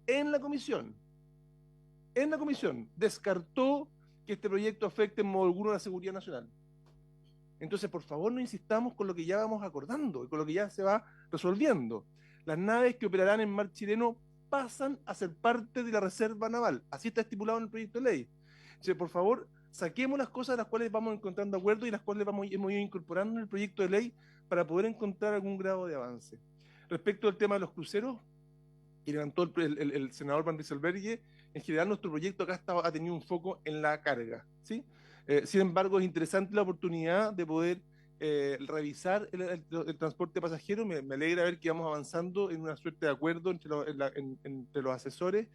en la comisión, descartó que este proyecto afecte en modo alguno a la seguridad nacional. Entonces, por favor, no insistamos con lo que ya vamos acordando y con lo que ya se va resolviendo. Las naves que operarán en mar chileno pasan a ser parte de la reserva naval. Así está estipulado en el proyecto de ley. Entonces, por favor, saquemos las cosas a las cuales vamos encontrando acuerdo y las cuales hemos ido incorporando en el proyecto de ley para poder encontrar algún grado de avance. Respecto al tema de los cruceros, que levantó el senador Van Rieselberghe, en general nuestro proyecto acá ha tenido un foco en la carga, ¿sí? Sin embargo, es interesante la oportunidad de poder revisar el transporte pasajero. Me alegra ver que vamos avanzando en una suerte de acuerdo entre los asesores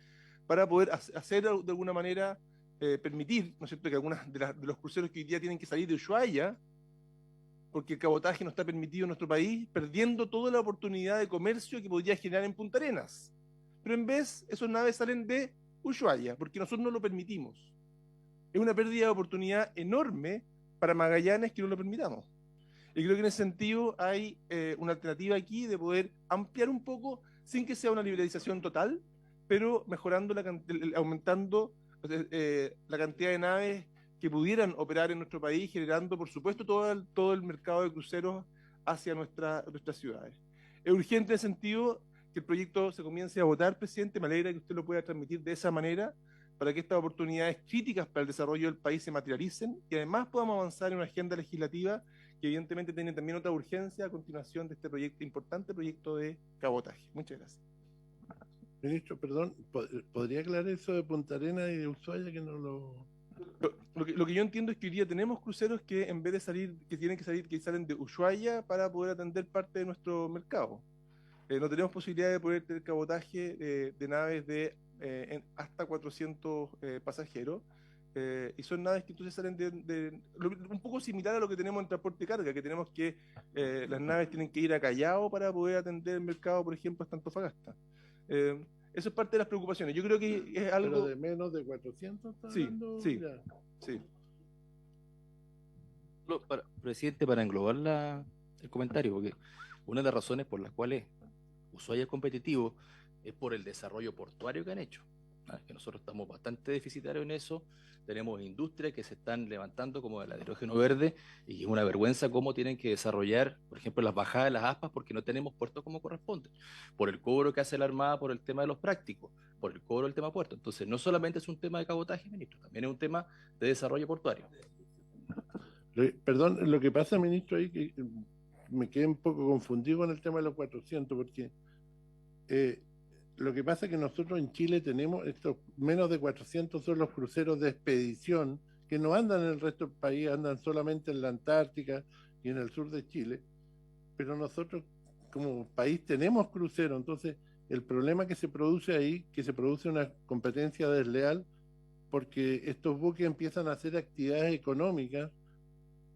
para poder hacer de alguna manera, permitir, ¿no es cierto?, que algunas de los cruceros que hoy día tienen que salir de Ushuaia, porque el cabotaje no está permitido en nuestro país, perdiendo toda la oportunidad de comercio que podría generar en Punta Arenas. Pero en vez, esas naves salen de Ushuaia, porque nosotros no lo permitimos. Es una pérdida de oportunidad enorme para Magallanes que no lo permitamos. Y creo que en ese sentido hay una alternativa aquí de poder ampliar un poco, sin que sea una liberalización total, pero mejorando, aumentando la cantidad de naves que pudieran operar en nuestro país, generando, por supuesto, todo el mercado de cruceros hacia nuestras ciudades. Es urgente en ese sentido que el proyecto se comience a votar, presidente. Me alegra que usted lo pueda transmitir de esa manera, para que estas oportunidades críticas para el desarrollo del país se materialicen y además podamos avanzar en una agenda legislativa que evidentemente tiene también otra urgencia a continuación de este proyecto, importante proyecto de cabotaje. Muchas gracias. Ministro, perdón, ¿podría aclarar eso de Punta Arenas y de Ushuaia que no lo...? Lo que yo entiendo es que hoy día tenemos cruceros que en vez de salir, que salen de Ushuaia para poder atender parte de nuestro mercado. No tenemos posibilidad de poder tener cabotaje de naves de hasta 400 pasajeros, y son naves que entonces salen un poco similar a lo que tenemos en transporte de carga, que tenemos que las naves tienen que ir a Callao para poder atender el mercado, por ejemplo, hasta Antofagasta. Eso es parte de las preocupaciones. Yo creo que es algo... ¿Pero de menos de 400 está hablando? Sí. Presidente, para englobar el comentario, porque una de las razones por las cuales Ushuaia es competitivo es por el desarrollo portuario que han hecho, que nosotros estamos bastante deficitarios en eso. Tenemos industrias que se están levantando como el hidrógeno verde, y es una vergüenza cómo tienen que desarrollar, por ejemplo, las bajadas de las aspas, porque no tenemos puertos como corresponde, por el cobro que hace la Armada, por el tema de los prácticos, por el cobro del tema puerto. Entonces, no solamente es un tema de cabotaje, ministro, también es un tema de desarrollo portuario. Perdón, lo que pasa, ministro, ahí que me quedé un poco confundido con el tema de los 400, porque lo que pasa es que nosotros en Chile tenemos estos menos de 400, son los cruceros de expedición que no andan en el resto del país, andan solamente en la Antártica y en el sur de Chile, pero nosotros como país tenemos cruceros. Entonces el problema que se produce ahí, que se produce una competencia desleal, porque estos buques empiezan a hacer actividades económicas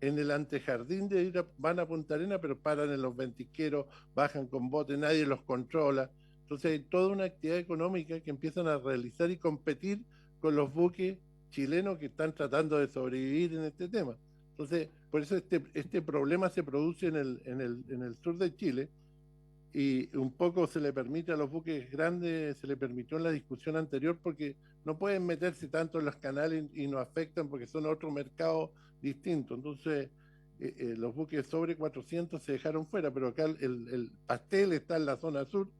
en el antejardín van a Punta Arenas, pero paran en los ventisqueros, bajan con botes, nadie los controla. Entonces hay toda una actividad económica que empiezan a realizar y competir con los buques chilenos que están tratando de sobrevivir en este tema. Entonces, por eso este problema se produce en el sur de Chile, y un poco se le permite a los buques grandes, se le permitió en la discusión anterior, porque no pueden meterse tanto en los canales y nos afectan porque son otro mercado distinto. Entonces los buques sobre 400 se dejaron fuera, pero acá el pastel está en la zona sur,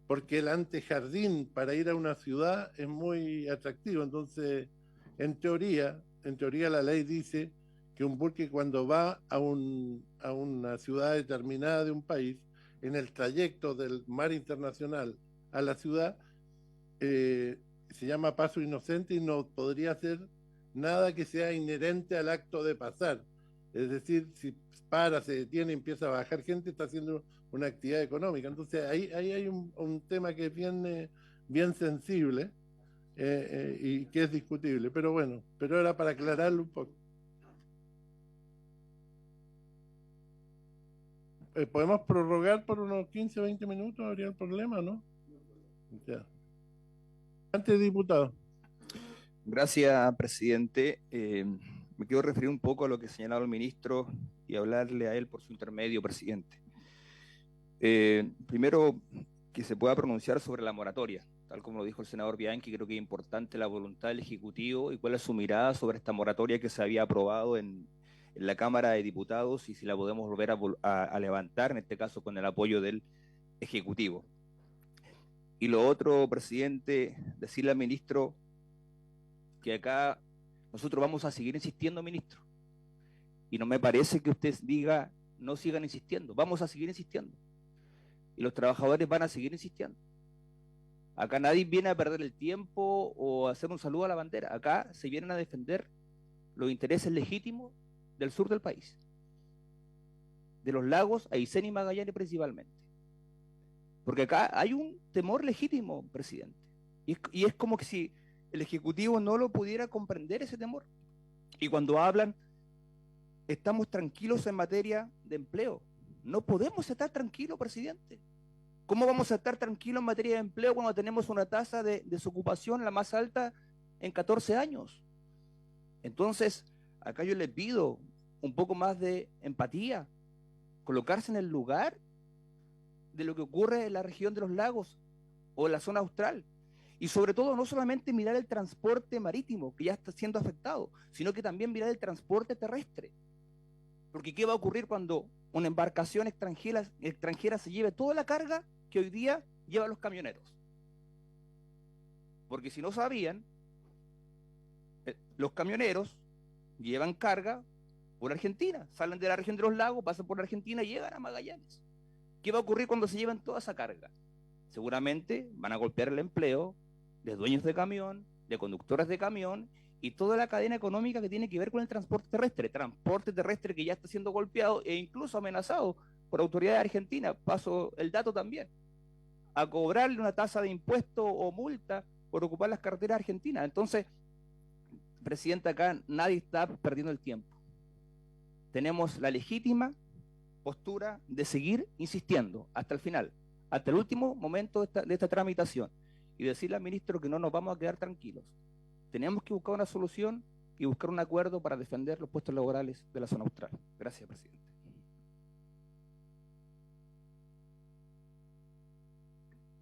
porque el antejardín para ir a una ciudad es muy atractivo. Entonces, en teoría la ley dice que un buque cuando va a una ciudad determinada de un país, en el trayecto del mar internacional a la ciudad, se llama paso inocente y no podría hacer nada que sea inherente al acto de pasar. Es decir, si para, se detiene, empieza a bajar gente, está haciendo una actividad económica. Entonces ahí hay un tema que es bien sensible y que es discutible, pero bueno, pero era para aclararlo un poco. ¿Podemos prorrogar por unos 15 o 20 minutos? ¿Habría el problema, no? Ya. Antes, diputado. Gracias, presidente. Me quiero referir un poco a lo que señalaba el ministro y hablarle a él por su intermedio, presidente. Primero, que se pueda pronunciar sobre la moratoria. Tal como lo dijo el senador Bianchi, creo que es importante la voluntad del Ejecutivo y cuál es su mirada sobre esta moratoria que se había aprobado en la Cámara de Diputados, y si la podemos volver a levantar, en este caso con el apoyo del Ejecutivo. Y lo otro, presidente, decirle al ministro que acá nosotros vamos a seguir insistiendo, ministro. Y no me parece que usted diga, no sigan insistiendo, vamos a seguir insistiendo. Y los trabajadores van a seguir insistiendo. Acá nadie viene a perder el tiempo o a hacer un saludo a la bandera. Acá se vienen a defender los intereses legítimos del sur del país, de los lagos, Aysén y Magallanes principalmente, porque acá hay un temor legítimo, presidente, y es como que si el Ejecutivo no lo pudiera comprender, ese temor. Y cuando hablan estamos tranquilos en materia de empleo. No podemos estar tranquilos, presidente. ¿Cómo vamos a estar tranquilos en materia de empleo cuando tenemos una tasa de desocupación la más alta en 14 años? Entonces, acá yo le pido un poco más de empatía, colocarse en el lugar de lo que ocurre en la región de los lagos o en la zona austral. Y sobre todo, no solamente mirar el transporte marítimo, que ya está siendo afectado, sino que también mirar el transporte terrestre. Porque ¿qué va a ocurrir cuando una embarcación extranjera se lleve toda la carga que hoy día llevan los camioneros? Porque si no sabían, los camioneros llevan carga por Argentina, salen de la región de los lagos, pasan por Argentina y llegan a Magallanes. ¿Qué va a ocurrir cuando se lleven toda esa carga? Seguramente van a golpear el empleo de dueños de camión, de conductores de camión y toda la cadena económica que tiene que ver con el transporte terrestre que ya está siendo golpeado e incluso amenazado por autoridades argentinas. Paso el dato también, a cobrarle una tasa de impuesto o multa por ocupar las carreteras argentinas. Entonces, presidente, acá nadie está perdiendo el tiempo. Tenemos la legítima postura de seguir insistiendo hasta el final, hasta el último momento de esta tramitación, y decirle al ministro que no nos vamos a quedar tranquilos. Tenemos que buscar una solución y buscar un acuerdo para defender los puestos laborales de la zona austral. Gracias, presidente.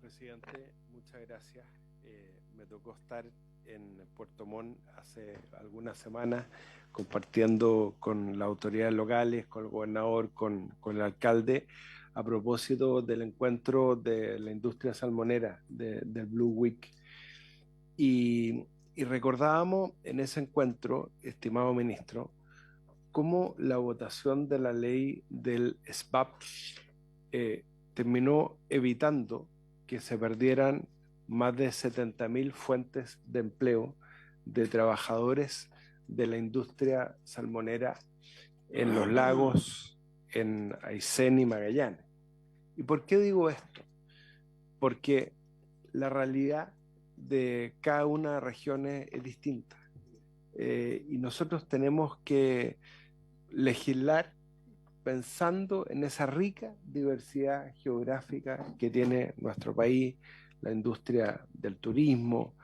Presidente, muchas gracias. Me tocó estar en Puerto Montt hace algunas semanas compartiendo con las autoridades locales, con el gobernador, con el alcalde, a propósito del encuentro de la industria salmonera, del Blue Week. Y recordábamos en ese encuentro, estimado ministro, cómo la votación de la ley del SBAP terminó evitando que se perdieran más de 70.000 fuentes de empleo de trabajadores de la industria salmonera en los lagos, en Aysén y Magallanes. ¿Y por qué digo esto? Porque la realidad de cada una de las regiones es distinta. Y nosotros tenemos que legislar pensando en esa rica diversidad geográfica que tiene nuestro país, la industria del turismo,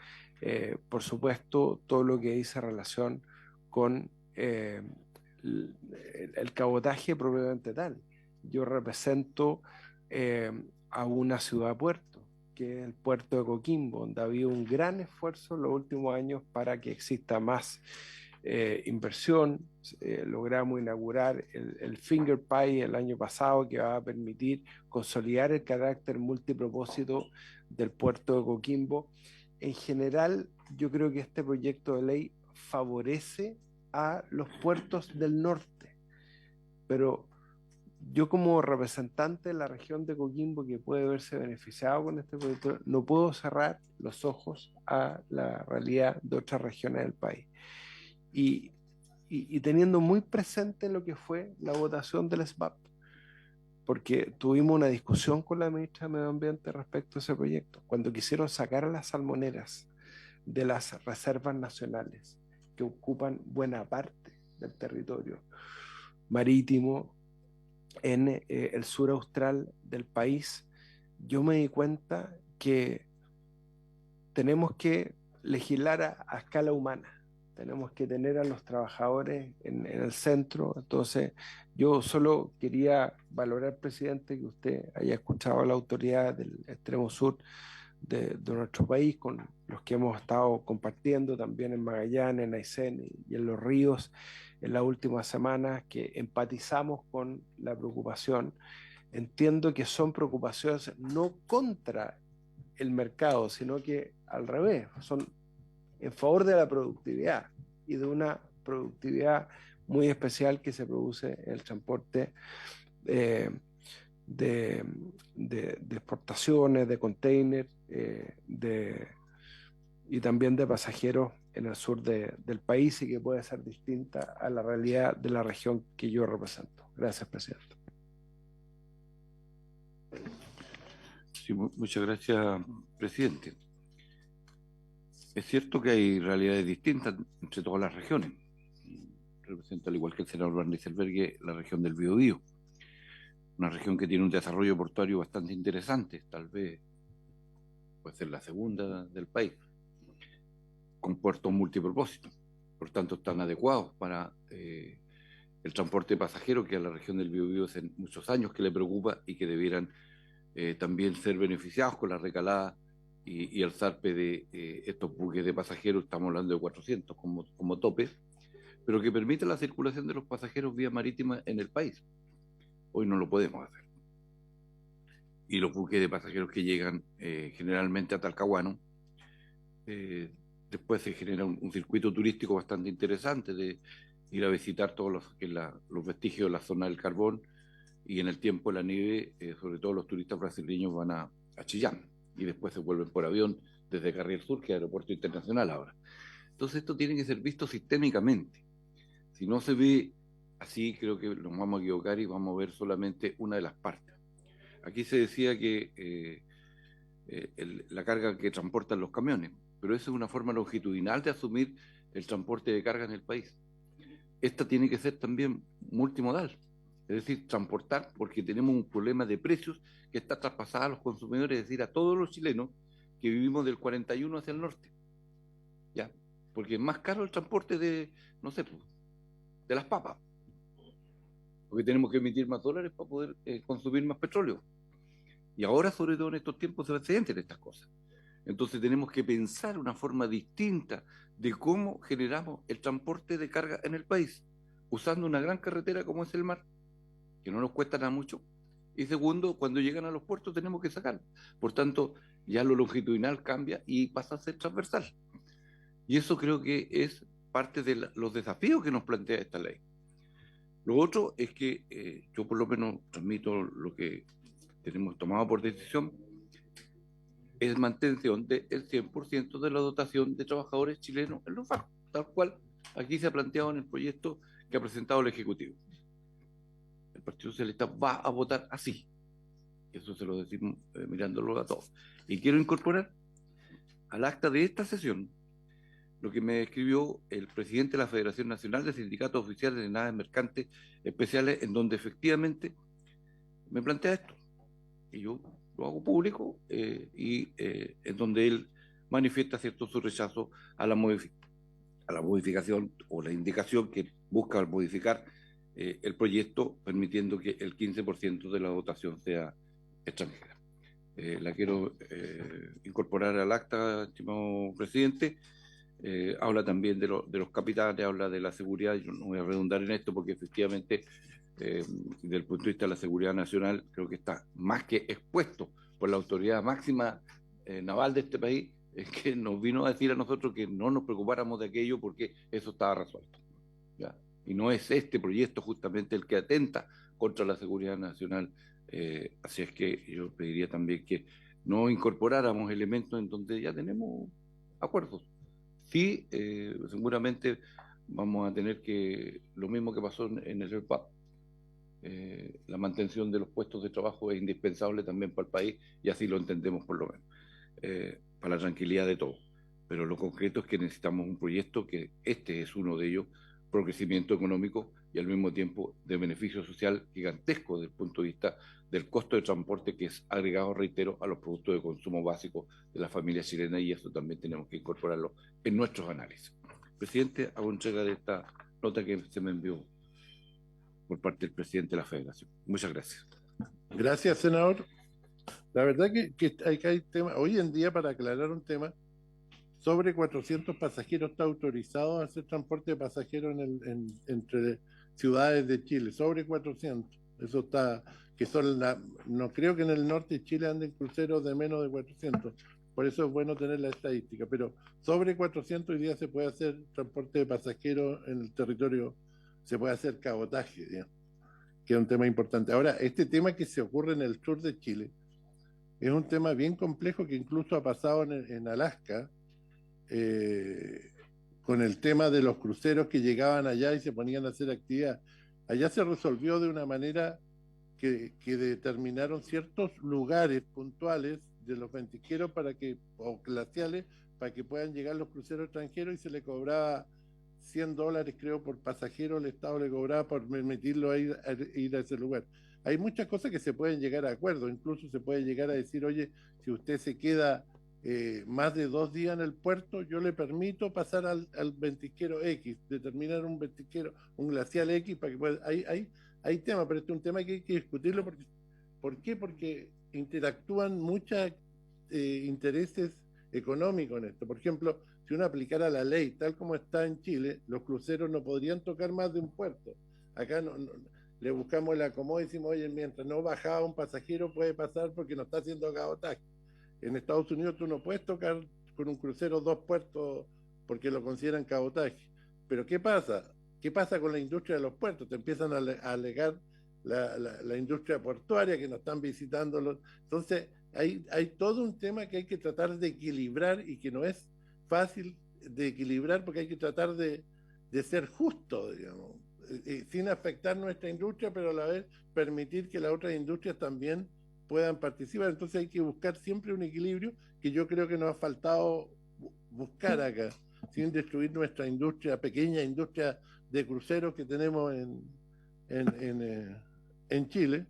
por supuesto, todo lo que dice relación con el cabotaje propiamente tal. Yo represento a una ciudad-puerto, que es el puerto de Coquimbo, donde ha habido un gran esfuerzo en los últimos años para que exista más inversión. Logramos inaugurar el Finger Pie el año pasado, que va a permitir consolidar el carácter multipropósito del puerto de Coquimbo. En general, yo creo que este proyecto de ley favorece a los puertos del norte, pero yo como representante de la región de Coquimbo que puede verse beneficiado con este proyecto, no puedo cerrar los ojos a la realidad de otras regiones del país. Y teniendo muy presente lo que fue la votación del SBAP, porque tuvimos una discusión con la ministra de Medio Ambiente respecto a ese proyecto, cuando quisieron sacar a las salmoneras de las reservas nacionales que ocupan buena parte del territorio marítimo en el sur austral del país. Yo me di cuenta que tenemos que legislar a escala humana, tenemos que tener a los trabajadores en el centro. Entonces, yo solo quería valorar, presidente, que usted haya escuchado a la autoridad del extremo sur de nuestro país, con los que hemos estado compartiendo también en Magallanes, en Aysén y en Los Ríos en las últimas semanas, que empatizamos con la preocupación. Entiendo que son preocupaciones no contra el mercado, sino que al revés, son en favor de la productividad y de una productividad muy especial que se produce en el transporte de exportaciones, de containers y también de pasajeros en el sur del país, y que puede ser distinta a la realidad de la región que yo represento. Gracias, presidente. Sí, muchas gracias, presidente. Es cierto que hay realidades distintas entre todas las regiones. represento, al igual que el senador Van Rysselberghe, la región del Biobío. Una región que tiene un desarrollo portuario bastante interesante, tal vez puede ser la segunda del país, con puertos multipropósitos. Por tanto, están adecuados para el transporte de pasajeros, que a la región del Biobío hace muchos años que le preocupa y que debieran también ser beneficiados con la recalada y el zarpe de estos buques de pasajeros. Estamos hablando de 400 como tope, pero que permite la circulación de los pasajeros vía marítima en el país. Hoy no lo podemos hacer. Y los buques de pasajeros que llegan generalmente a Talcahuano, después se genera un circuito turístico bastante interesante de ir a visitar todos los vestigios de la zona del carbón, y en el tiempo de la nieve, sobre todo los turistas brasileños van a Chillán y después se vuelven por avión desde Carriel Sur, que es aeropuerto internacional ahora. Entonces esto tiene que ser visto sistémicamente. Si no se ve así, creo que nos vamos a equivocar y vamos a ver solamente una de las partes. Aquí se decía que la carga que transportan los camiones, pero esa es una forma longitudinal de asumir el transporte de carga en el país. Esta tiene que ser también multimodal, es decir, transportar, porque tenemos un problema de precios que está traspasado a los consumidores, es decir, a todos los chilenos que vivimos del 41 hacia el norte, ¿ya? Porque es más caro el transporte de, no sé, de las papas, porque tenemos que emitir más dólares para poder consumir más petróleo. Y ahora, sobre todo en estos tiempos, se sienten estas cosas. Entonces tenemos que pensar una forma distinta de cómo generamos el transporte de carga en el país, usando una gran carretera como es el mar, que no nos cuesta nada mucho. Y segundo, cuando llegan a los puertos tenemos que sacar. Por tanto, ya lo longitudinal cambia y pasa a ser transversal. Y eso creo que es parte de los desafíos que nos plantea esta ley. Lo otro es que yo por lo menos transmito lo que tenemos tomado por decisión, es mantención del 100% de la dotación de trabajadores chilenos en los barcos, tal cual aquí se ha planteado en el proyecto que ha presentado el Ejecutivo. El Partido Socialista va a votar así. Eso se lo decimos mirándolo a todos. Y quiero incorporar al acta de esta sesión lo que me escribió el presidente de la Federación Nacional de Sindicatos Oficiales de Naves Mercantes Especiales, en donde efectivamente me plantea esto. Y yo lo hago público, en donde él manifiesta cierto su rechazo a la modificación o la indicación que busca modificar el proyecto, permitiendo que el 15% de la dotación sea extranjera. La quiero incorporar al acta, estimado presidente. Habla también de los capitanes, habla de la seguridad. Yo no voy a redundar en esto porque efectivamente, desde el punto de vista de la seguridad nacional, creo que está más que expuesto por la autoridad máxima naval de este país, que nos vino a decir a nosotros que no nos preocupáramos de aquello porque eso estaba resuelto, ¿ya? Y no es este proyecto justamente el que atenta contra la seguridad nacional. Así es que yo pediría también que no incorporáramos elementos en donde ya tenemos acuerdos. Sí, seguramente vamos a tener que, lo mismo que pasó en el REPAP, la mantención de los puestos de trabajo es indispensable también para el país, y así lo entendemos por lo menos, para la tranquilidad de todos. Pero lo concreto es que necesitamos un proyecto, que este es uno de ellos, por crecimiento económico y al mismo tiempo de beneficio social gigantesco desde el punto de vista del costo de transporte, que es agregado, reitero, a los productos de consumo básicos de la familia chilena, y eso también tenemos que incorporarlo en nuestros análisis. Presidente, hago entrega de esta nota que se me envió por parte del presidente de la Federación. Muchas gracias. Gracias, senador. La verdad que hay temas, hoy en día, para aclarar un tema, sobre 400 pasajeros está autorizado a hacer transporte de pasajeros entre ciudades de Chile, sobre 400. Eso está, que son no creo que en el norte de Chile anden cruceros de menos de 400. Por eso es bueno tener la estadística, pero sobre 400 hoy día se puede hacer transporte de pasajeros en el territorio, se puede hacer cabotaje, digamos, que es un tema importante. Ahora, este tema que se ocurre en el sur de Chile es un tema bien complejo, que incluso ha pasado en Alaska, con el tema de los cruceros que llegaban allá y se ponían a hacer actividad. Allá se resolvió de una manera que determinaron ciertos lugares puntuales de los ventisqueros o glaciales, para que puedan llegar los cruceros extranjeros, y se le cobraba $100, creo, por pasajero el Estado le cobraba por permitirlo ir a ese lugar. Hay muchas cosas que se pueden llegar a acuerdo, incluso se puede llegar a decir, oye, si usted se queda más de 2 días en el puerto, yo le permito pasar al ventisquero X, determinar un ventisquero, un glacial X, para que pueda... Hay temas, pero este es un tema que hay que discutirlo. ¿Por qué? Porque interactúan muchos intereses económicos en esto. Por ejemplo, si uno aplicara la ley tal como está en Chile, los cruceros no podrían tocar más de un puerto. Acá le buscamos el acomodo y decimos, oye, mientras no bajaba un pasajero puede pasar porque no está haciendo cabotaje. En Estados Unidos tú no puedes tocar con un crucero 2 puertos porque lo consideran cabotaje. Pero ¿qué pasa? ¿Qué pasa con la industria de los puertos? Te empiezan a alegar la industria portuaria que nos están visitando. Entonces, hay todo un tema que hay que tratar de equilibrar y que no es fácil de equilibrar porque hay que tratar de ser justo, digamos, sin afectar nuestra industria, pero a la vez permitir que las otras industrias también puedan participar. Entonces hay que buscar siempre un equilibrio que yo creo que nos ha faltado buscar acá, sin destruir nuestra industria, pequeña industria de cruceros que tenemos en Chile.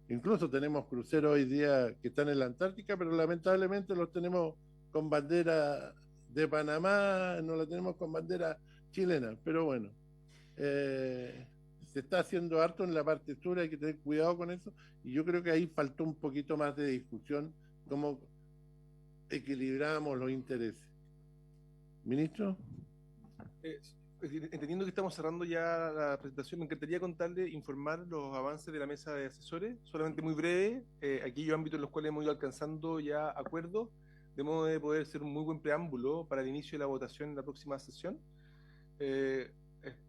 Incluso tenemos cruceros hoy día que están en la Antártica, pero lamentablemente los tenemos con bandera de Panamá, no la tenemos con bandera chilena. Pero bueno, se está haciendo harto en la parte sur, hay que tener cuidado con eso, y yo creo que ahí faltó un poquito más de discusión, cómo equilibramos los intereses. Ministro. Entendiendo que estamos cerrando ya la presentación, me encantaría contarle, informar los avances de la mesa de asesores, solamente muy breve, aquellos ámbitos en los cuales hemos ido alcanzando ya acuerdos, de modo de poder ser un muy buen preámbulo para el inicio de la votación en la próxima sesión.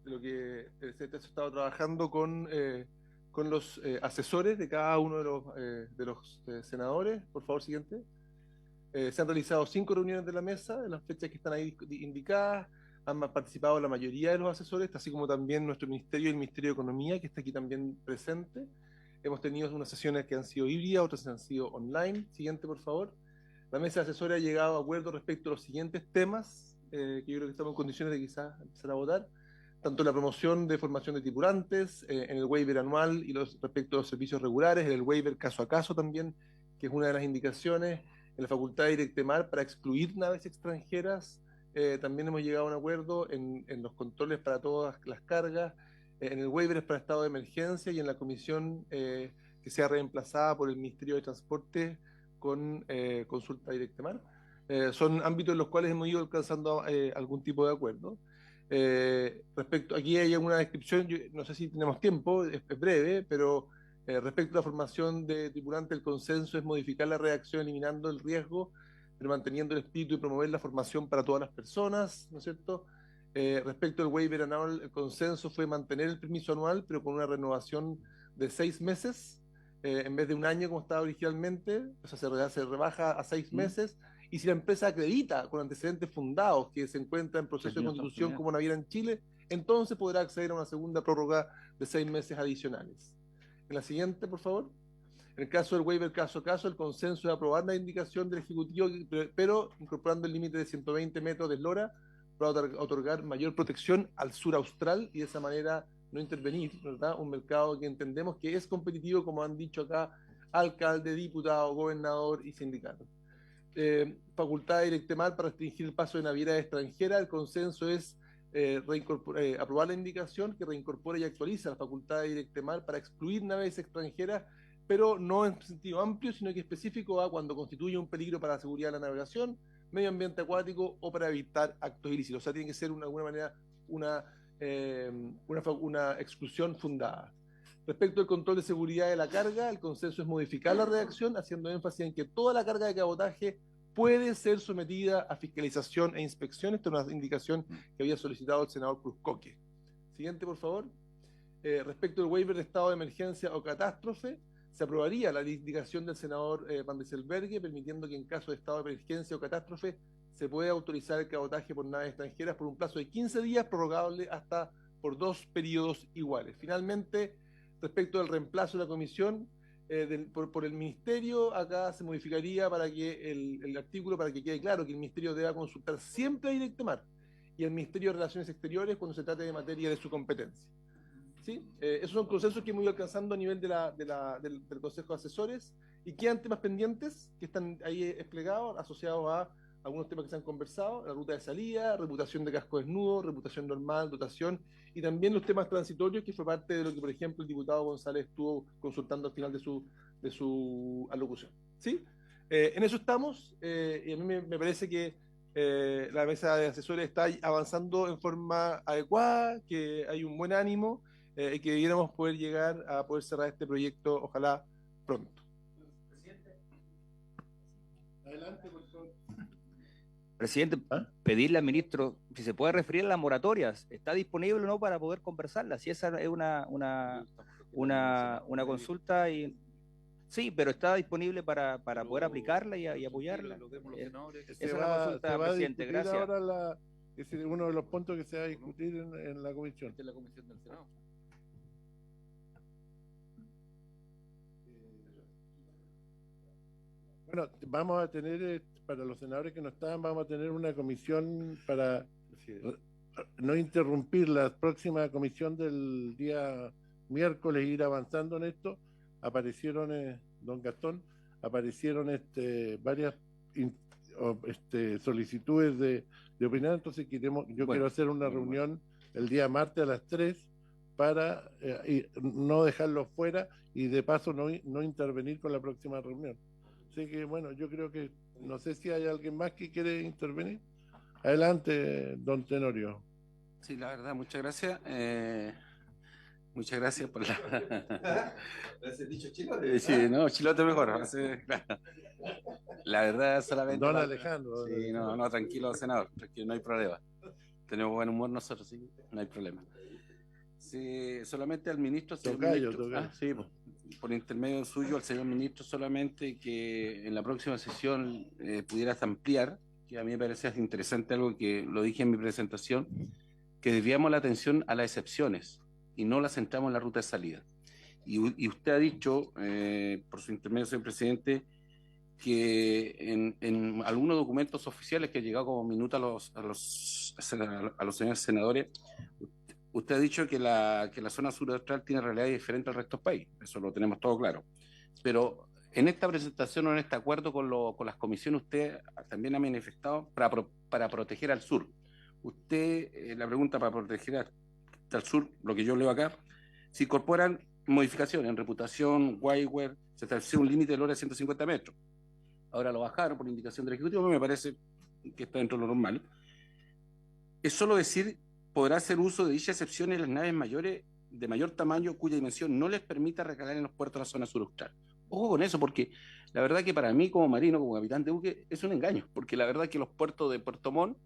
Lo que se ha estado trabajando con los asesores de cada uno de los senadores. Por favor, siguiente. Se han realizado 5 reuniones de la mesa, en las fechas que están ahí indicadas. Han participado la mayoría de los asesores, así como también nuestro ministerio y el Ministerio de Economía, que está aquí también presente. Hemos tenido unas sesiones que han sido híbridas, otras han sido online. Siguiente, por favor. La mesa de asesores ha llegado a acuerdo respecto a los siguientes temas, que yo creo que estamos en condiciones de quizás empezar a votar. Tanto la promoción de formación de tripulantes, en el waiver anual y respecto a los servicios regulares, en el waiver caso a caso también, que es una de las indicaciones, en la facultad de Directemar para excluir naves extranjeras. También hemos llegado a un acuerdo en los controles para todas las cargas, en el waiver para estado de emergencia y en la comisión que sea reemplazada por el Ministerio de Transporte con consulta Directemar. Son ámbitos en los cuales hemos ido alcanzando algún tipo de acuerdo. Respecto, aquí hay una descripción, yo no sé si tenemos tiempo, es breve, pero respecto a la formación de tripulante, el consenso es modificar la redacción eliminando el riesgo, pero manteniendo el espíritu y promover la formación para todas las personas, ¿no es cierto? Respecto al waiver anual, el consenso fue mantener el permiso anual, pero con una renovación de 6 meses, en vez de un año como estaba originalmente, o sea, se rebaja a 6 meses, y si la empresa acredita con antecedentes fundados que se encuentra en proceso de constitución como naviera en Chile, entonces podrá acceder a una segunda prórroga de 6 meses adicionales. En la siguiente, por favor. En el caso del waiver caso a caso, el consenso es aprobar la indicación del Ejecutivo, pero incorporando el límite de 120 metros de eslora para otorgar mayor protección al sur austral y de esa manera no intervenir, ¿verdad? Un mercado que entendemos que es competitivo, como han dicho acá alcalde, diputado, gobernador y sindicato. Facultad de Directemar para restringir el paso de navieras extranjeras. El consenso es aprobar la indicación que reincorpora y actualiza la facultad de Directemar para excluir naves extranjeras, pero no en sentido amplio, sino que específico a cuando constituye un peligro para la seguridad de la navegación, medio ambiente acuático o para evitar actos ilícitos. O sea, tiene que ser de alguna manera una exclusión fundada. Respecto al control de seguridad de la carga, el consenso es modificar la redacción, haciendo énfasis en que toda la carga de cabotaje puede ser sometida a fiscalización e inspección. Esta es una indicación que había solicitado el senador Cruzcoque. Siguiente, por favor. Respecto al waiver de estado de emergencia o catástrofe, se aprobaría la indicación del senador Van Rysselberghe, permitiendo que en caso de estado de emergencia o catástrofe se pueda autorizar el cabotaje por naves extranjeras por un plazo de 15 días, prorrogable hasta por 2 periodos iguales. Finalmente, respecto al reemplazo de la comisión por el ministerio, acá se modificaría para que el artículo, para que quede claro que el ministerio deba consultar siempre a Directemar y el Ministerio de Relaciones Exteriores cuando se trate de materia de su competencia. ¿Sí? Esos son consensos que hemos ido alcanzando a nivel del Consejo de Asesores, y quedan temas pendientes que están ahí desplegados, asociados a algunos temas que se han conversado: la ruta de salida, reputación de casco desnudo, reputación normal, dotación, y también los temas transitorios, que fue parte de lo que, por ejemplo, el diputado González estuvo consultando al final de su alocución. ¿Sí? En eso estamos, y a mí me parece que la mesa de asesores está avanzando en forma adecuada, que hay un buen ánimo, y que debiéramos poder llegar a poder cerrar este proyecto, ojalá pronto. Adelante, por favor. Presidente, pedirle al ministro si se puede referir a las moratorias. ¿Está disponible o no para poder conversarlas? Si esa es una consulta, y sí, pero está disponible para poder aplicarla y apoyarla. Esa es la consulta, presidente. Gracias. Ahora ese es uno de los puntos que se va a discutir en la comisión. De la comisión del Senado. Bueno, vamos a tener, para los senadores que no estaban, vamos a tener una comisión para no interrumpir la próxima comisión del día miércoles, ir avanzando en esto. Aparecieron, don Gastón, aparecieron varias solicitudes de opinión, entonces quiero hacer una reunión el día martes a las 3 para no dejarlos fuera y de paso no intervenir con la próxima reunión. Así que bueno, yo creo que, no sé si hay alguien más que quiere intervenir. Adelante, don Tenorio. Sí, la verdad, muchas gracias. Muchas gracias por la... ¿Has dicho chilote? Sí, no, chilote mejor. Claro. La verdad, solamente... Don Alejandro. Sí, no, tranquilo, senador, tranquilo, no hay problema. Tenemos buen humor nosotros, sí, no hay problema. Sí, solamente al ministro... Tocayo. Sí, por intermedio suyo, al señor ministro, solamente que en la próxima sesión pudieras ampliar, que a mí me parece interesante, algo que lo dije en mi presentación, que desviamos la atención a las excepciones y no la centramos en la ruta de salida. Y usted ha dicho, por su intermedio, señor presidente, que en algunos documentos oficiales que han llegado como minuta a los señores senadores, usted ha dicho que la zona sur austral tiene realidades diferentes al resto del país. Eso lo tenemos todo claro. Pero en esta presentación o en este acuerdo con las comisiones, usted también ha manifestado para proteger al sur. Usted, la pregunta para proteger al sur, lo que yo leo acá, se incorporan modificaciones en reputación, Waiver, se estableció un límite de hora de 150 metros. Ahora lo bajaron por indicación del Ejecutivo, me parece que está dentro de lo normal. Es solo decir, podrá hacer uso de dichas excepciones las naves mayores de mayor tamaño cuya dimensión no les permita recalar en los puertos de la zona sur austral. Ojo con eso, porque la verdad que para mí como marino, como capitán de buque, es un engaño, porque la verdad que los puertos de Puerto Montt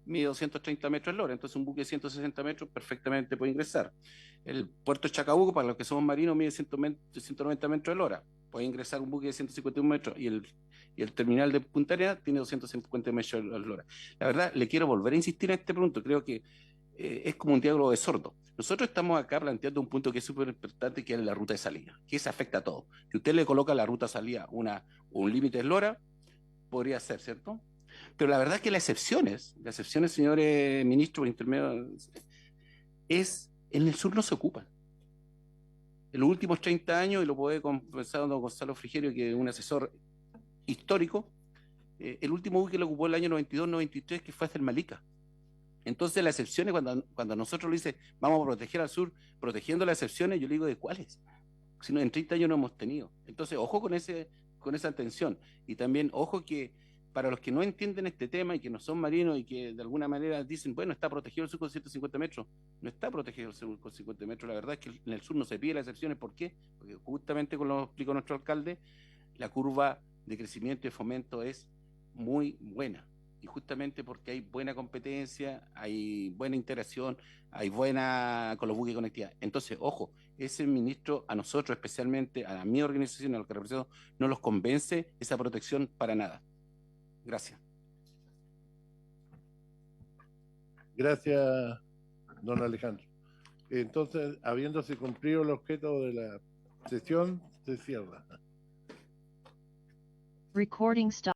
mide 230 metros el hora, entonces un buque de 160 metros perfectamente puede ingresar. El puerto de Chacabuco, para los que somos marinos, mide 190 metros el hora, puede ingresar un buque de 151 metros, y el terminal de Punta Arenas tiene 250 metros el hora. La verdad, le quiero volver a insistir en este punto, creo que es como un diálogo de sordo. Nosotros estamos acá planteando un punto que es súper importante, que es la ruta de salida, que eso afecta a todo. Si usted le coloca a la ruta de salida un límite de hora, podría ser, ¿cierto? Pero la verdad es que las excepciones, señores ministros, por intermedio, en el sur no se ocupan. En los últimos 30 años, y lo puede confesar don Gonzalo Frigerio, que es un asesor histórico, el último buque lo ocupó el año 92-93, que fue hacia el Malica. Entonces las excepciones, cuando nosotros le dice vamos a proteger al sur, protegiendo las excepciones, yo le digo, ¿de cuáles? Si no, en 30 años no hemos tenido. Entonces, ojo con esa atención. Y también, ojo que para los que no entienden este tema y que no son marinos y que de alguna manera dicen, bueno, está protegido el sur con 150 metros. No está protegido el sur con 50 metros. La verdad es que en el sur no se pide las excepciones. ¿Por qué? Porque justamente, como lo explicó nuestro alcalde, la curva de crecimiento y de fomento es muy buena. Y justamente porque hay buena competencia, hay buena interacción, hay buena con los buques de conectividad. Entonces, ojo, ese ministro, a nosotros especialmente, a mi organización, a los que represento, no los convence esa protección para nada. Gracias. Gracias, don Alejandro. Entonces, habiéndose cumplido el objeto de la sesión, se cierra. Recording stop.